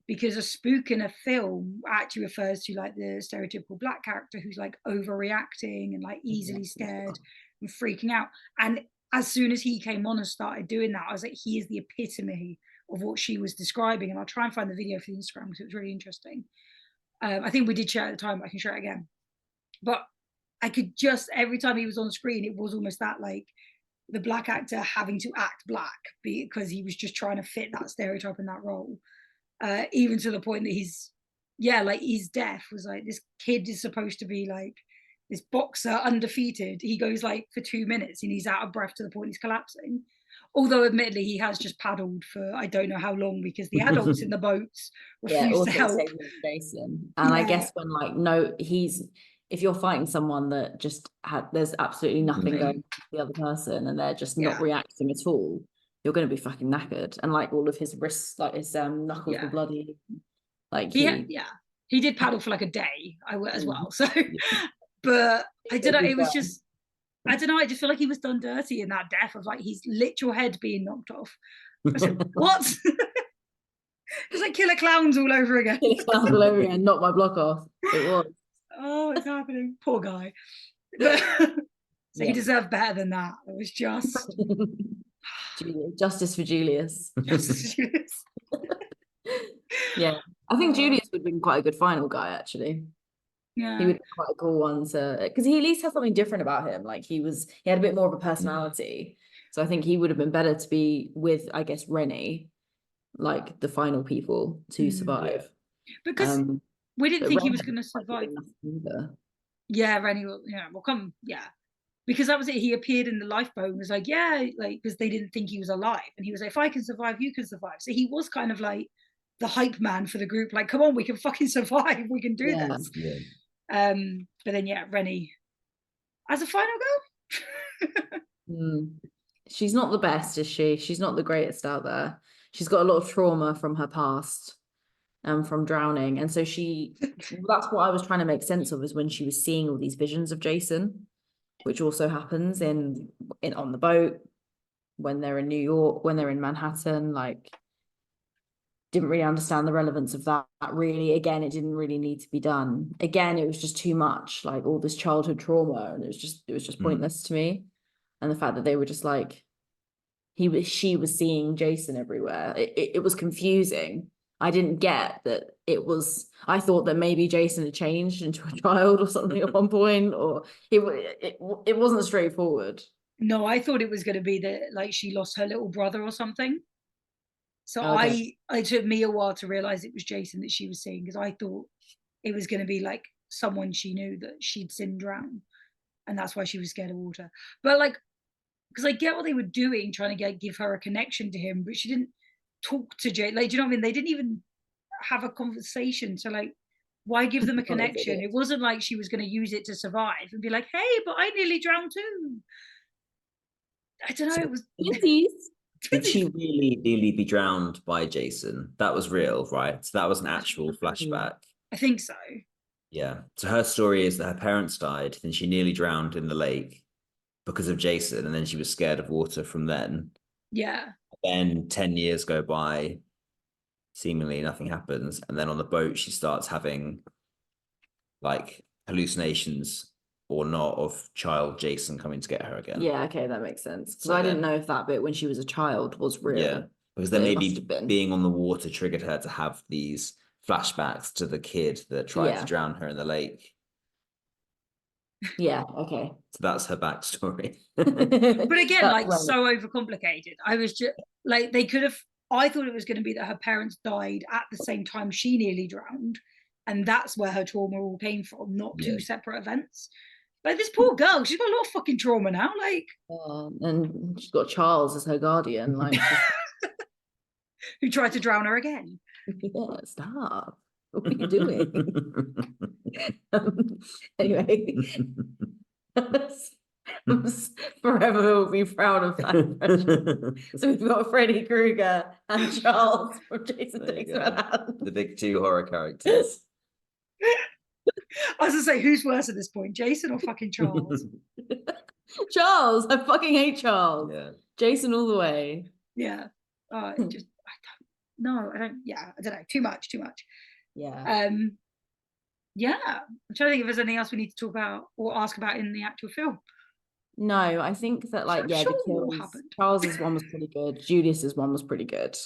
because a spook in a film actually refers to like the stereotypical Black character who's like overreacting and like easily scared and freaking out. And as soon as he came on and started doing that, I was like, he is the epitome of what she was describing. And I'll try and find the video for the Instagram because it was really interesting. I think we did share at the time, but I can share it again. But I could just, every time he was on screen, it was almost that like the Black actor having to act Black because he was just trying to fit that stereotype in that role. Even to the point that his death was like, this kid is supposed to be like this boxer undefeated. He goes like for 2 minutes and he's out of breath to the point he's collapsing. Although admittedly he has just paddled for I don't know how long because the adults in the boats refuse to help. Jason. And I guess when like if you're fighting someone that just there's absolutely nothing going on with the other person and they're just not reacting at all, you're going to be fucking knackered. And like all of his wrists, like his knuckles were bloody. Like he did paddle for like a day as well. So but I don't know, it was just I don't know, I just feel like he was done dirty in that death of like his literal head being knocked off. I said, what? It's like Killer Clowns all over again. Killer Clowns all over again, knock my block off. It was. Oh, it's happening. Poor guy. So he deserved better than that. It was just justice for Julius. Justice for Julius. Yeah. I think Julius would have been quite a good final guy, actually. Yeah. He would be quite a cool one because he at least has something different about him. Like he had a bit more of a personality. So I think he would have been better to be with, I guess, Rennie, like the final people to survive. Because we didn't think he was going to survive. Yeah, Rennie will come. Yeah. Because that was it. He appeared in the lifeboat and was like, because they didn't think he was alive. And he was like, if I can survive, you can survive. So he was kind of like the hype man for the group. Like, come on, we can fucking survive. We can do this. Yeah. But then, Rennie, as a final girl. She's not the best, is she? She's not the greatest out there. She's got a lot of trauma from her past. From drowning. And so that's what I was trying to make sense of, is when she was seeing all these visions of Jason, which also happens in on the boat, when they're in New York, when they're in Manhattan, like didn't really understand the relevance of that. Really, again, it didn't really need to be done. Again, it was just too much, like all this childhood trauma, and it was just pointless to me. And the fact that they were just like, she was seeing Jason everywhere. It was confusing. I didn't get that it was. I thought that maybe Jason had changed into a child or something at one point, or it wasn't straightforward. No, I thought it was going to be that like she lost her little brother or something. So Okay. it took me a while to realize it was Jason that she was seeing, because I thought it was going to be like someone she knew that she'd seen drown, and that's why she was scared of water. But like, because I get what they were doing, trying to give her a connection to him, but she didn't talk to Jay. Like, do you know what I mean? They didn't even have a conversation. So like, why give them a connection? It wasn't like she was going to use it to survive and be like, hey, but I nearly drowned too. I don't know. It was. Did she really nearly be drowned by Jason? That was real, right? So that was an actual flashback. I think so. Yeah. So her story is that her parents died, then she nearly drowned in the lake because of Jason, and then she was scared of water from then. Yeah. Then 10 years go by, seemingly nothing happens, and then on the boat she starts having like hallucinations or not of child Jason coming to get her again. Yeah, okay, that makes sense. So So I didn't know if that bit when she was a child was real. Yeah, because then maybe being on the water triggered her to have these flashbacks to the kid that tried to drown her in the lake. Yeah, okay. So that's her backstory. But again, like so overcomplicated. I was just like, they could have, I thought it was going to be that her parents died at the same time she nearly drowned, and that's where her trauma all came from, not two separate events. Like, this poor girl, she's got a lot of fucking trauma now. Like, and she's got Charles as her guardian, like who tried to drown her again. Yeah, stop. What are you doing? Anyway, forever will be proud of that impression. So we've got Freddy Krueger and Charles from Jason Takes Manhattan. The big two horror characters. I was gonna say, who's worse at this point, Jason or fucking Charles? Charles. I fucking hate Charles. Yeah. Jason all the way. Yeah. I don't know. Too much. Yeah. Yeah. I'm trying to think if there's anything else we need to talk about or ask about in the actual film. No, I think that the kills, Charles's one was pretty good. Julius's one was pretty good.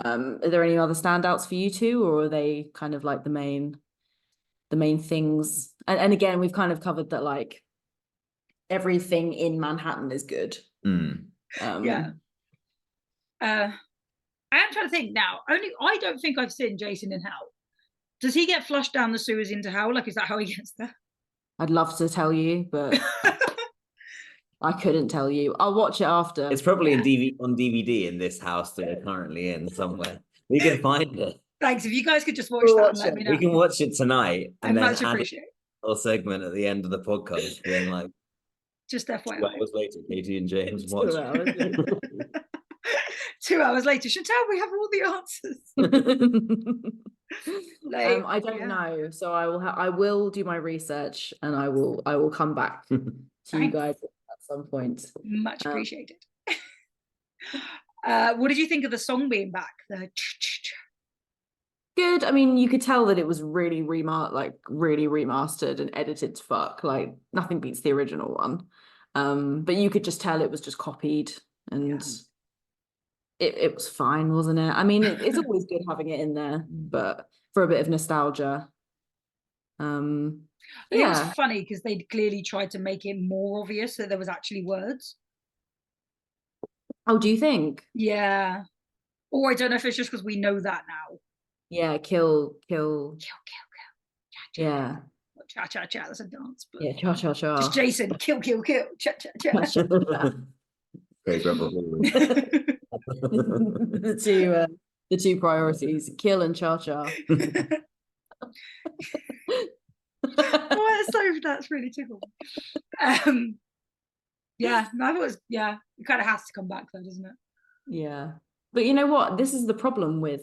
Are there any other standouts for you two, or are they kind of like the main things? And again, we've kind of covered that like everything in Manhattan is good. Yeah. I am trying to think now. I don't think I've seen Jason in hell. Does he get flushed down the sewers into hell? Like, is that how he gets there? I'd love to tell you, but I couldn't tell you. I'll watch it after. It's probably on DVD in this house that we're currently in somewhere. We can find it. Thanks. If you guys could just watch that and let me know. We can watch it tonight and then much add appreciate a little segment at the end of the podcast being like, just FYI. 2 hours later, Katie and James watch. 2 hours later. 2 hours later, Chantelle, we have all the answers. I don't know, so I will do my research and I will come back to you guys at some point. Much appreciated. What did you think of the song being back? Good. I mean, you could tell that it was really remastered and edited to fuck. Like, nothing beats the original one. But you could just tell it was just copied, and it was fine, wasn't it? I mean, it's always good having it in there, but for a bit of nostalgia. It was funny because they'd clearly tried to make it more obvious that there was actually words. Oh, do you think? Yeah. Or I don't know if it's just because we know that now. Yeah, kill. Yeah. Cha cha cha, that's a dance. But yeah, cha cha cha. Just Jason, kill, cha cha cha. Great brother. the two priorities, kill and cha cha. That's really tickled. Yeah, no, it kind of has to come back though, doesn't it? Yeah, but you know what? This is the problem with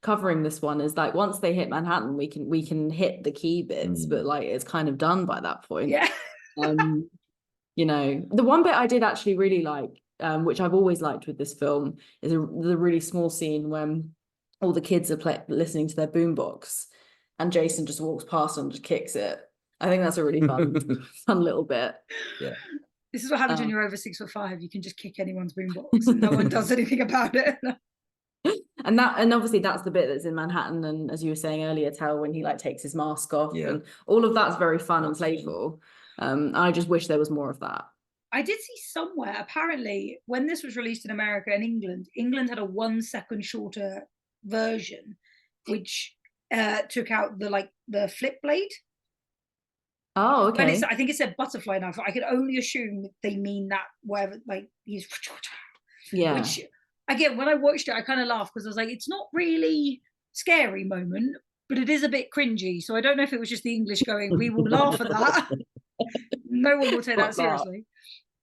covering this one, is like once they hit Manhattan, we can hit the key bits, but like it's kind of done by that point. Yeah. You know, the one bit I did actually really like, which I've always liked with this film, is the really small scene when all the kids are listening to their boombox, and Jason just walks past and just kicks it. I think that's a really fun little bit. Yeah. This is what happens when you're over 6'5". You can just kick anyone's boombox and no one does anything about it. And obviously that's the bit that's in Manhattan, and as you were saying earlier, Tell, when he like takes his mask off, and all of that's very fun and playful. I just wish there was more of that. I did see somewhere, apparently, when this was released in America and England had a 1 second shorter version, which took out the flip blade. Oh, okay. And I think it said butterfly knife. I could only assume they mean that wherever, like, he's... Yeah. Which, again, when I watched it, I kind of laughed because I was like, it's not really scary moment, but it is a bit cringy. So I don't know if it was just the English going, we will laugh at that. No one will take that seriously.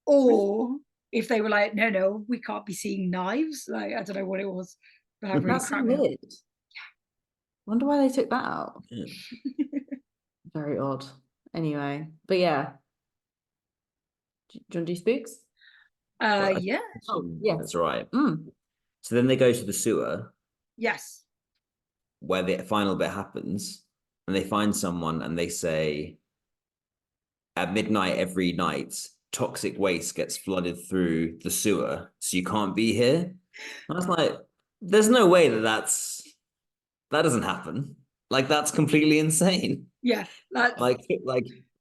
Or if they were like, no, we can't be seeing knives. Like, I don't know what it was. But I really That's so weird. Yeah. Wonder why they took that out. Yeah. Very odd. Anyway, but yeah. Do you want to do spooks? Yeah. Oh, yeah. That's right. So then they go to the sewer. Yes. Where the final bit happens, and they find someone, and they say, at midnight every night, toxic waste gets flooded through the sewer, so you can't be here. And I was like, there's no way that doesn't happen. Like, that's completely insane. Yeah. Like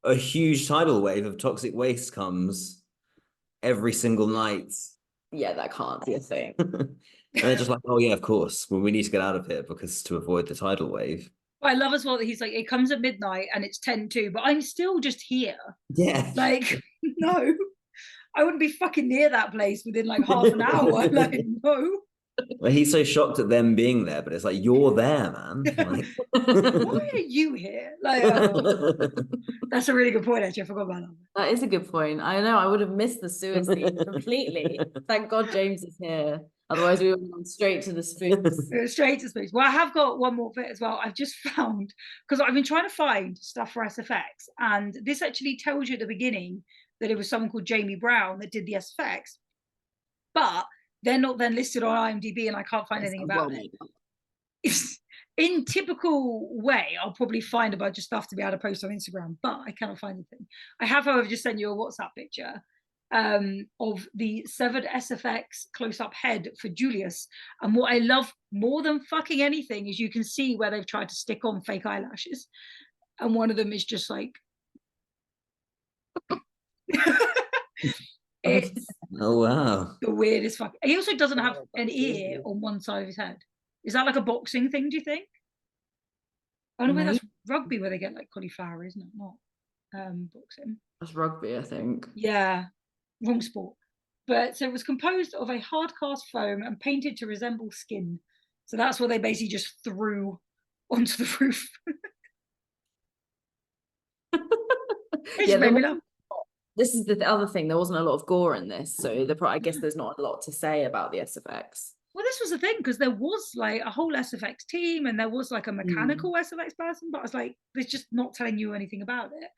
a huge tidal wave of toxic waste comes every single night. Yeah, that can't be a thing. And they're just like, oh yeah, of course. Well, we need to get out of here because to avoid the tidal wave. I love as well that he's like, it comes at midnight and it's 10:02, but I'm still just here. Yeah. Like, no, I wouldn't be fucking near that place within like half an hour. Like, no. Well, he's so shocked at them being there, but it's like, you're there, man. Like... Why are you here? Like, that's a really good point, actually. I forgot about that. That is a good point. I know, I would have missed the sewer scene completely. Thank God James is here. Otherwise, we would have gone straight to the spooks. Straight to spooks. Well, I have got one more bit as well. I've just found, because I've been trying to find stuff for SFX, and this actually tells you at the beginning that it was someone called Jamie Brown that did the SFX, but they're not then listed on IMDb, and I can't find anything about it. In typical way, I'll probably find a bunch of stuff to be able to post on Instagram, but I cannot find anything. I have, however, just sent you a WhatsApp picture of the severed SFX close-up head for Julius. And what I love more than fucking anything is you can see where they've tried to stick on fake eyelashes. And one of them is just like... It's oh wow, the weirdest fuck. He also doesn't have an ear on one side of his head. Is that like a boxing thing, do you think? I don't know where that's rugby where they get like cauliflower, isn't it? Not boxing. That's rugby, I think. Yeah, wrong sport. But so it was composed of a hard cast foam and painted to resemble skin. So that's what they basically just threw onto the roof. It just made me laugh. This is the other thing. There wasn't a lot of gore in this, so I guess there's not a lot to say about the SFX. Well, this was the thing, because there was like a whole SFX team and there was like a mechanical SFX person, but I was like, it's just not telling you anything about it.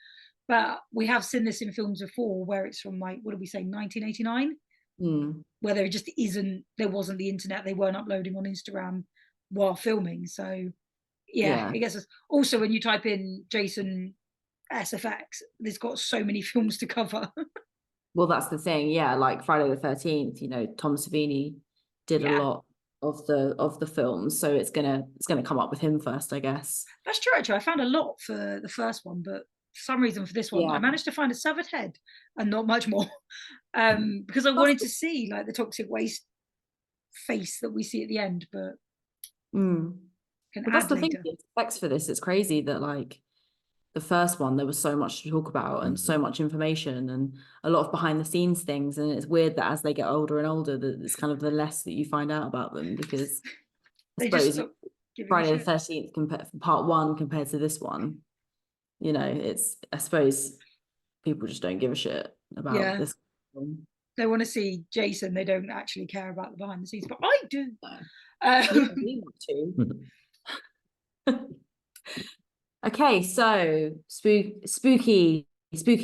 But we have seen this in films before where it's from like, what did we say, 1989? Where there wasn't the internet, they weren't uploading on Instagram while filming. So yeah. I guess also when you type in Jason SFX, there's got so many films to cover. Well, that's the thing. Yeah, like Friday the 13th, Tom Savini did a lot of the films, so it's gonna come up with him first, I guess. That's true, actually. I found a lot for the first one, but for some reason for this one I managed to find a severed head and not much more. Because I wanted to see like the toxic waste face that we see at the end, but that's the thing, the effects for this, it's crazy that like the first one there was so much to talk about and so much information and a lot of behind the scenes things, and it's weird that as they get older and older that it's kind of the less that you find out about them, because I suppose Friday the 13th part 1 compared to this one, it's, I suppose people just don't give a shit about this one. They want to see Jason, they don't actually care about the behind the scenes, but I do. Okay, so spooky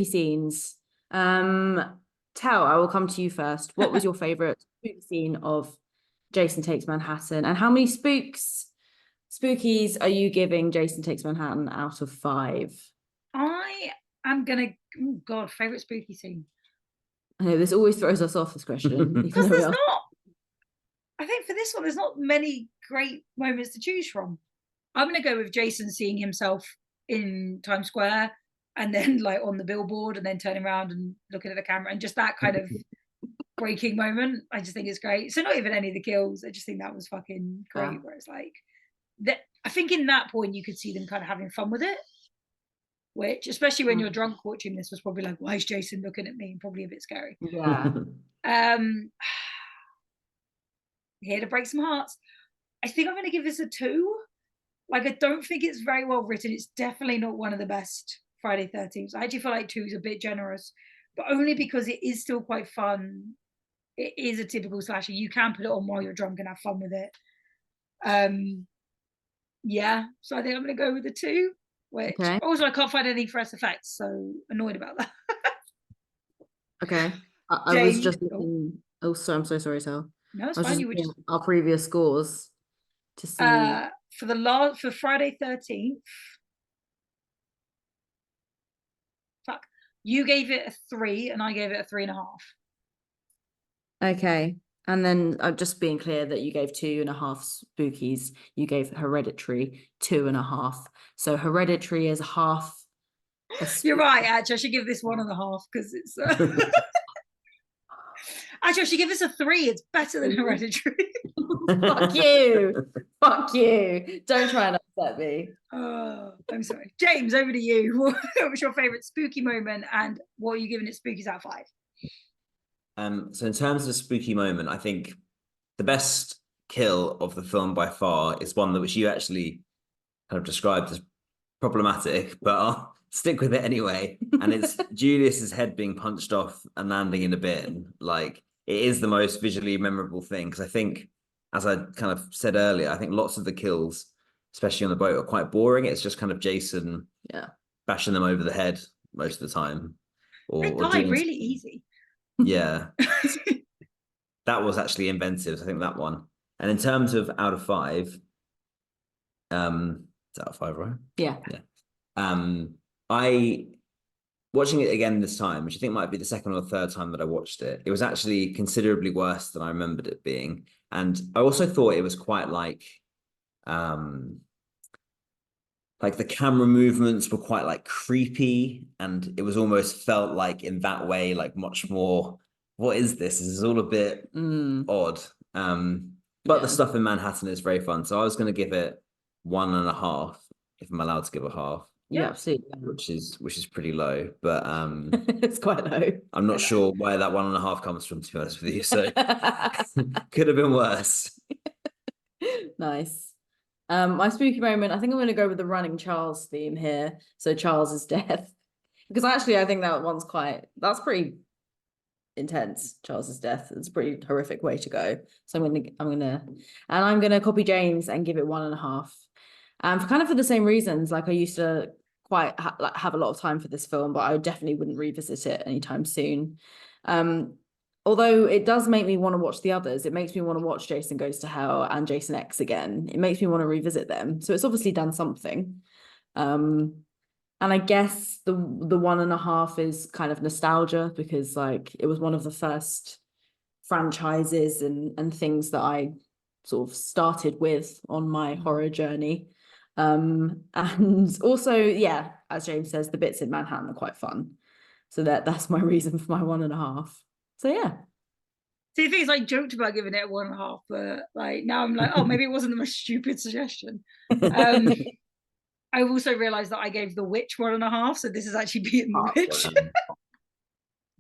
scenes. Tell, I will come to you first. What was your favorite spooky scene of Jason Takes Manhattan. And how many spookies are you giving Jason Takes Manhattan out of 5? I am gonna, oh God, favourite spooky scene. I know this always throws us off, this question. Because there's not, I think for this one, there's not many great moments to choose from. I'm gonna go with Jason seeing himself in Times Square and then like on the billboard and then turning around and looking at the camera, and just that kind of breaking moment. I just think it's great. So not even any of the kills. I just think that was fucking great. Where it's like that. I think in that point you could see them kind of having fun with it, which, especially when you're drunk watching this, was probably like, why is Jason looking at me? Probably a bit scary. Yeah. Here to break some hearts. I think I'm going to give this a 2. Like, I don't think it's very well written. It's definitely not one of the best Friday 13th. I actually feel like 2 is a bit generous, but only because it is still quite fun. It is a typical slasher. You can put it on while you're drunk and have fun with it. Yeah, so I think I'm going to go with the 2, which also I can't find any fresh effects, so annoyed about that. Okay. I was just looking. Oh, sorry, I'm so sorry, Sal. No, it's fine. You were just our previous scores to see for Friday 13th. Fuck. You gave it a 3 and I gave it a 3.5. Okay. And then I'm just being clear that you gave 2.5 spookies. You gave Hereditary 2.5. So Hereditary is half. You're right, actually. I should give this 1.5 because it's. Actually, I should give this a 3. It's better than Hereditary. Fuck you. Fuck you. Don't try and upset me. Oh, I'm sorry. James, over to you. What was your favourite spooky moment and what are you giving it spookies out of 5? So in terms of spooky moment, I think the best kill of the film by far is one that which you actually kind of described as problematic, but I'll stick with it anyway. And it's Julius's head being punched off and landing in a bin. Like, it is the most visually memorable thing, because I think, as I kind of said earlier, I think lots of the kills, especially on the boat, are quite boring. It's just kind of Jason bashing them over the head most of the time. They die really easy. Yeah. That was actually inventive, I think, that one. And in terms of out of 5, it's out of 5, right? Yeah. I watching it again this time, which I think might be the second or third time that I watched it, it was actually considerably worse than I remembered it being. And I also thought it was quite like the camera movements were quite like creepy, and it was almost felt like in that way, like much more, what is this? This is all a bit odd. But the stuff in Manhattan is very fun. So I was going to give it 1.5, if I'm allowed to give a half. Yeah, absolutely. Which is pretty low, but it's quite low. I'm not sure where that 1.5 comes from, to be honest with you. So could have been worse. Nice. My spooky moment, I think I'm going to go with the running Charles theme here. So Charles's death, because actually I think that's pretty intense. Charles's death. It's a pretty horrific way to go. So I'm gonna copy James and give it 1.5. For the same reasons. Like, I used to quite have a lot of time for this film, but I definitely wouldn't revisit it anytime soon. Although it does make me want to watch the others. It makes me want to watch Jason Goes to Hell and Jason X again. It makes me want to revisit them. So it's obviously done something. And I guess the 1.5 is kind of nostalgia, because like it was one of the first franchises and things that I sort of started with on my horror journey. And also, yeah, as James says, the bits in Manhattan are quite fun. So that's my reason for my 1.5. So yeah. So the thing is, I joked about giving it a 1.5, but like now I'm like, oh, maybe it wasn't the most stupid suggestion. I also realized that I gave The Witch 1.5, so this is actually beating The Witch.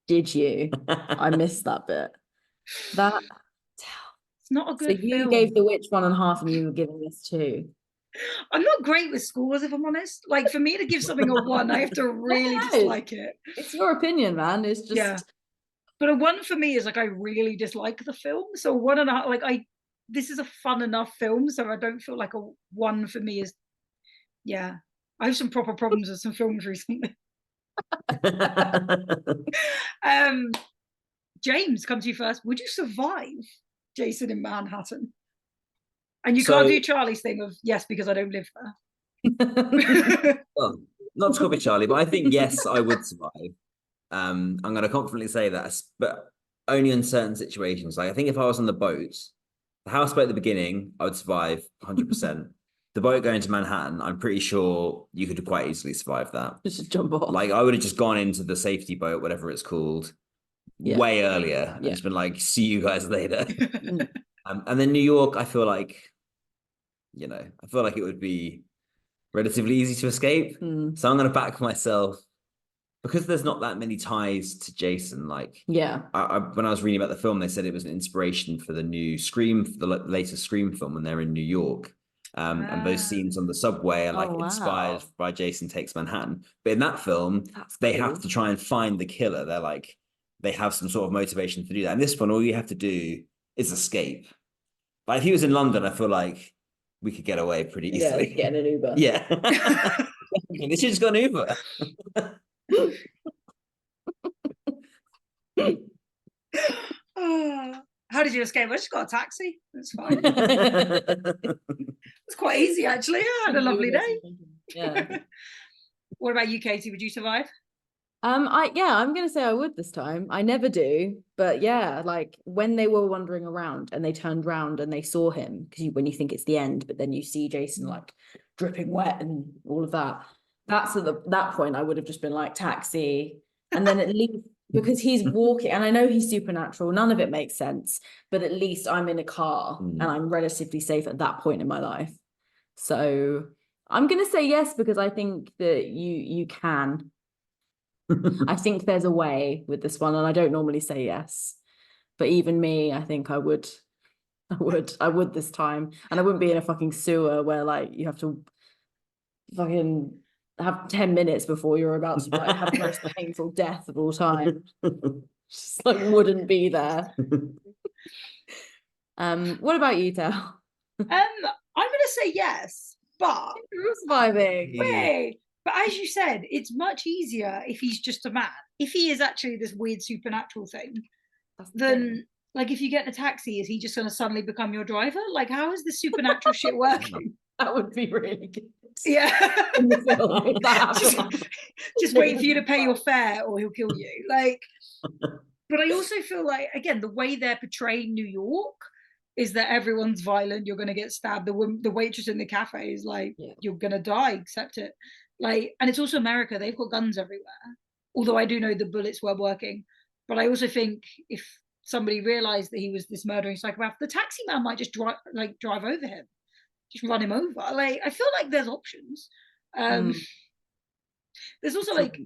Did you? I missed that bit. It's not a good film. So you film. gave The Witch 1.5 and you were giving this 2. I'm not great with scores, if I'm honest. Like, for me to give something a 1, I have to really dislike it. It's your opinion, man. It's just... Yeah. But a 1 for me is like, I really dislike the film. So 1.5, like, this is a fun enough film, so I don't feel like a 1 for me is... Yeah. I have some proper problems with some films recently. James, come to you first. Would you survive Jason in Manhattan. And you can't do Charlie's thing of yes, because I don't live there. Well, not to copy Charlie, but I think yes, I would survive. I'm going to confidently say that, but only in certain situations. Like I think if I was on the boat, the houseboat at the beginning, I would survive 100%. The boat going to Manhattan, I'm pretty sure you could quite easily survive that. Just jump off. Like I would have just gone into the safety boat, whatever it's called, way earlier, and just been like, "See you guys later." And then New York, I feel like it would be relatively easy to escape. So I'm going to back myself because there's not that many ties to Jason. Like, when I was reading about the film, they said it was an inspiration for the new Scream, for the latest Scream film, when they're in New York. And those scenes on the subway are like inspired by Jason Takes Manhattan. But in that film, they have to try and find the killer. They're like, they have some sort of motivation to do that. And this one, all you have to do is escape. Like if he was in London, I feel like we could get away pretty easily. Yeah, get in an Uber. Yeah. They should just go an Uber. How did you escape? I just got a taxi. That's fine. It's quite easy, actually. I had a lovely day. Yeah. What about you, Katie? Would you survive? I'm gonna say I would this time. I never do, but yeah, like when they were wandering around and they turned around and they saw him, because when you think it's the end, but then you see Jason like dripping wet and all of that. That's at that point I would have just been like taxi, and then at least because he's walking, and I know he's supernatural, none of it makes sense, but at least I'm in a car and I'm relatively safe at that point in my life. So I'm gonna say yes, because I think that you can. I think there's a way with this one, and I don't normally say yes, but even me, I think I would this time, and I wouldn't be in a fucking sewer where like you have to fucking have 10 minutes before you're about to like have the most painful death of all time. Just like wouldn't be there. What about you, Tal? I'm gonna say yes, but You're surviving. wait. But as you said, it's much easier if he's just a man. If he is actually this weird supernatural thing, then like if you get in a taxi, is he just going to suddenly become your driver? Like, how is this supernatural shit working? That would be really good. Yeah. just wait for you to pay your fare or he'll kill you. Like, but I also feel like, again, the way they're portraying New York is that everyone's violent. You're going to get stabbed. The waitress in the cafe is like, you're going to die, accept it. Like, and it's also America. They've got guns everywhere. Although I do know the bullets were working. But I also think if somebody realized that he was this murdering psychopath, the taxi man might just drive over him. Just run him over. Like, I feel like there's options. There's also like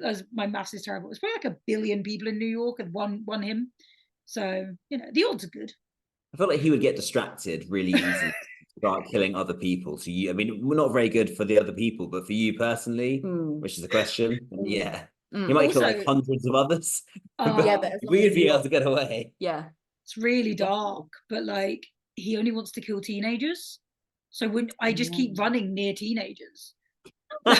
as my maths is terrible, it's probably like 1 billion people in New York and one him. So, the odds are good. I feel like he would get distracted really easily. Start killing other people. So I mean, we're not very good for the other people, but for you personally, which is the question, you might kill like hundreds of others. But we would be able to get away. Yeah, it's really dark, but like he only wants to kill teenagers. So wouldn't I just keep running near teenagers? How's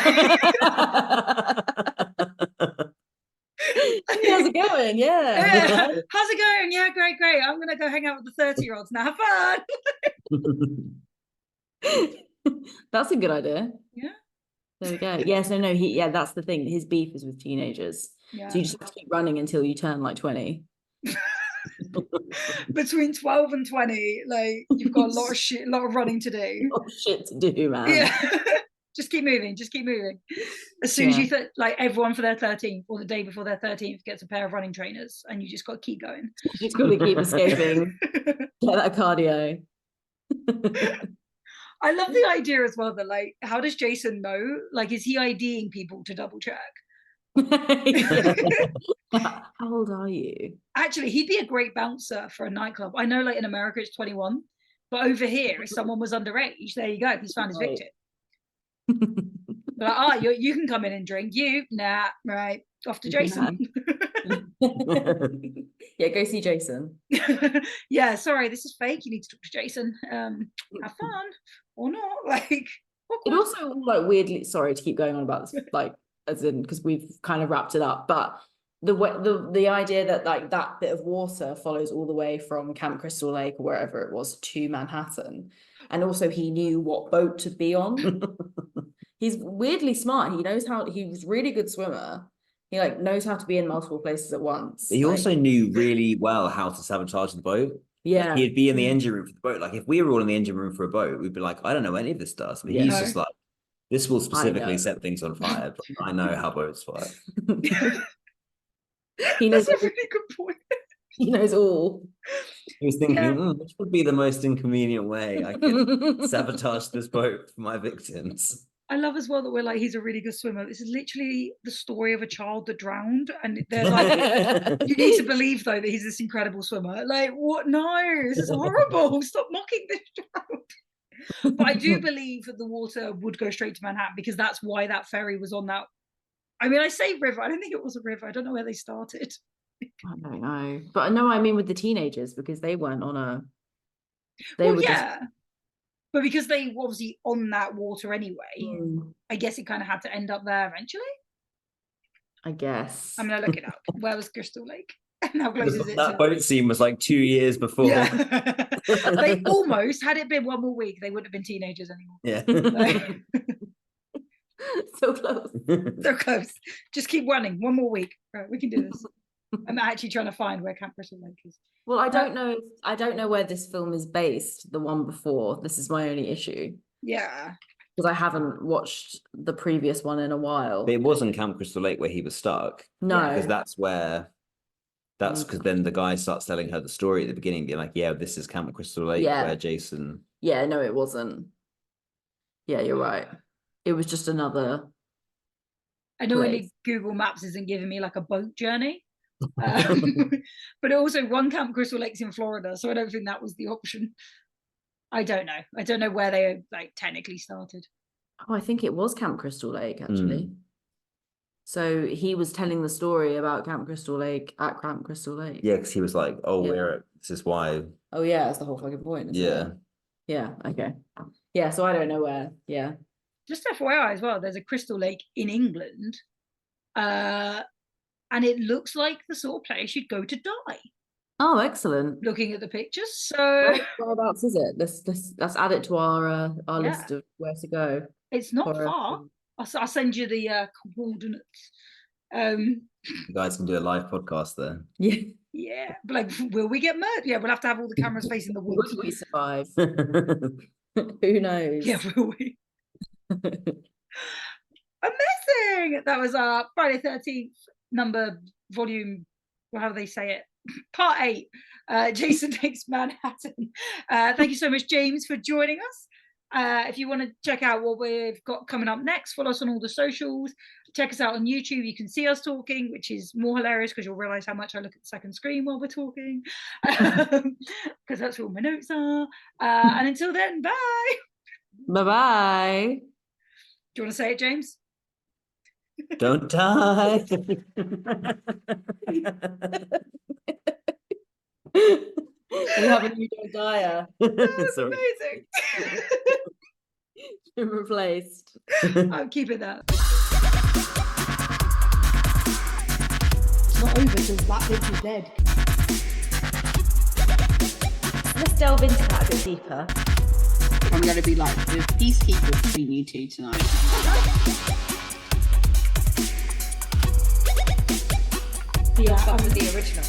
it going? Yeah. How's it going? Yeah, great. I'm gonna go hang out with the 30-year-olds now. Have fun. That's a good idea. Yeah. There we go. Yeah, so no, that's the thing. His beef is with teenagers. Yeah. So you just have to keep running until you turn like 20. Between 12 and 20, like you've got a lot of running to do. A lot of shit to do, man. Yeah. Just keep moving. As soon as you like everyone for their 13th or the day before their 13th gets a pair of running trainers, and you just got to keep going. You just got to keep escaping. Get that cardio. I love the idea as well that like, how does Jason know? Like, is he IDing people to double check? How old are you? Actually, he'd be a great bouncer for a nightclub. I know like in America it's 21, but over here, if someone was underage, there you go. He's found his victim. But you can come in and drink. Nah, right, off to Jason. Yeah, go see Jason. Yeah, sorry, this is fake. You need to talk to Jason. Have fun or not. Like, it also like weirdly. Sorry to keep going on about this, like as in because we've kind of wrapped it up, but the idea that like that bit of water follows all the way from Camp Crystal Lake or wherever it was to Manhattan, and also he knew what boat to be on. He's weirdly smart. He was really good swimmer. He like knows how to be in multiple places at once. He also knew really well how to sabotage the boat. Yeah, like, he'd be in the engine room for the boat. Like if we were all in the engine room for a boat, we'd be like, I don't know any of this stuff. But he's just like, this will specifically set things on fire. But I know how boats work. He knows. That's a really good point. He knows all. He was thinking, which would be the most inconvenient way I could sabotage this boat for my victims. I love as well that we're like, he's a really good swimmer. This is literally the story of a child that drowned, and they're like, you need to believe though that he's this incredible swimmer. Like, what? No, this is horrible. Stop mocking this child. But I do believe that the water would go straight to Manhattan because that's why that ferry was on that. I mean, I say river. I don't think it was a river. I don't know where they started. I don't know, but no, I mean with the teenagers because they weren't on a. But because they were obviously on that water anyway, I guess it kind of had to end up there eventually. I guess. I'm gonna look it up. Where was Crystal Lake? And how close is it? That boat scene was like 2 years before. Yeah. They almost, had it been one more week, they wouldn't have been teenagers anymore. Yeah. So close. So close. Just keep running. One more week. Right, we can do this. I'm actually trying to find where Camp Crystal Lake is. Well, I don't know where this film is based, the one before. This is my only issue. Yeah. Because I haven't watched the previous one in a while. But it wasn't Camp Crystal Lake where he was stuck. No. Because that's because then the guy starts telling her the story at the beginning, being like, yeah, this is Camp Crystal Lake where Jason. Yeah, no, it wasn't. Yeah, you're right. It was just another. I know only Google Maps isn't giving me like a boat journey. But also one Camp Crystal Lake's in Florida, so I don't think that was the option. I don't know where they like technically started. Oh, I think it was Camp Crystal Lake actually. So he was telling the story about Camp Crystal Lake at Camp Crystal Lake. Yeah, because he was like, this is why. Oh yeah, that's the whole fucking point. Isn't it? Yeah, okay. Yeah, so I don't know where. Yeah. Just FYI as well, there's a Crystal Lake in England. And it looks like the sort of place you'd go to die. Oh, excellent. Looking at the pictures. So whereabouts is it? Let's add it to our list of where to go. It's not far. I'll send you the coordinates. You guys can do a live podcast there. Yeah. Yeah. But like, will we get murdered? Yeah, we'll have to have all the cameras facing the wall. Will we survive? Who knows? Yeah, will we? Amazing. That was our Friday 13th volume, how do they say it? Part 8. Jason Takes Manhattan. Thank you so much, James, for joining us. If you want to check out what we've got coming up next, follow us on all the socials. Check us out on YouTube. You can see us talking, which is more hilarious because you'll realize how much I look at the second screen while we're talking, because that's where all my notes are. And until then, bye. Bye. Do you want to say it, James? Don't die. We have a new Don't Dyer. That's amazing. Been replaced. I'm keeping that. It's not over till that bitch is dead. Let's delve into that a bit deeper. I'm going to be like the peacekeeper between you two tonight. Yeah, fuck with the original.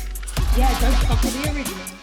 Yeah, don't fuck with the original.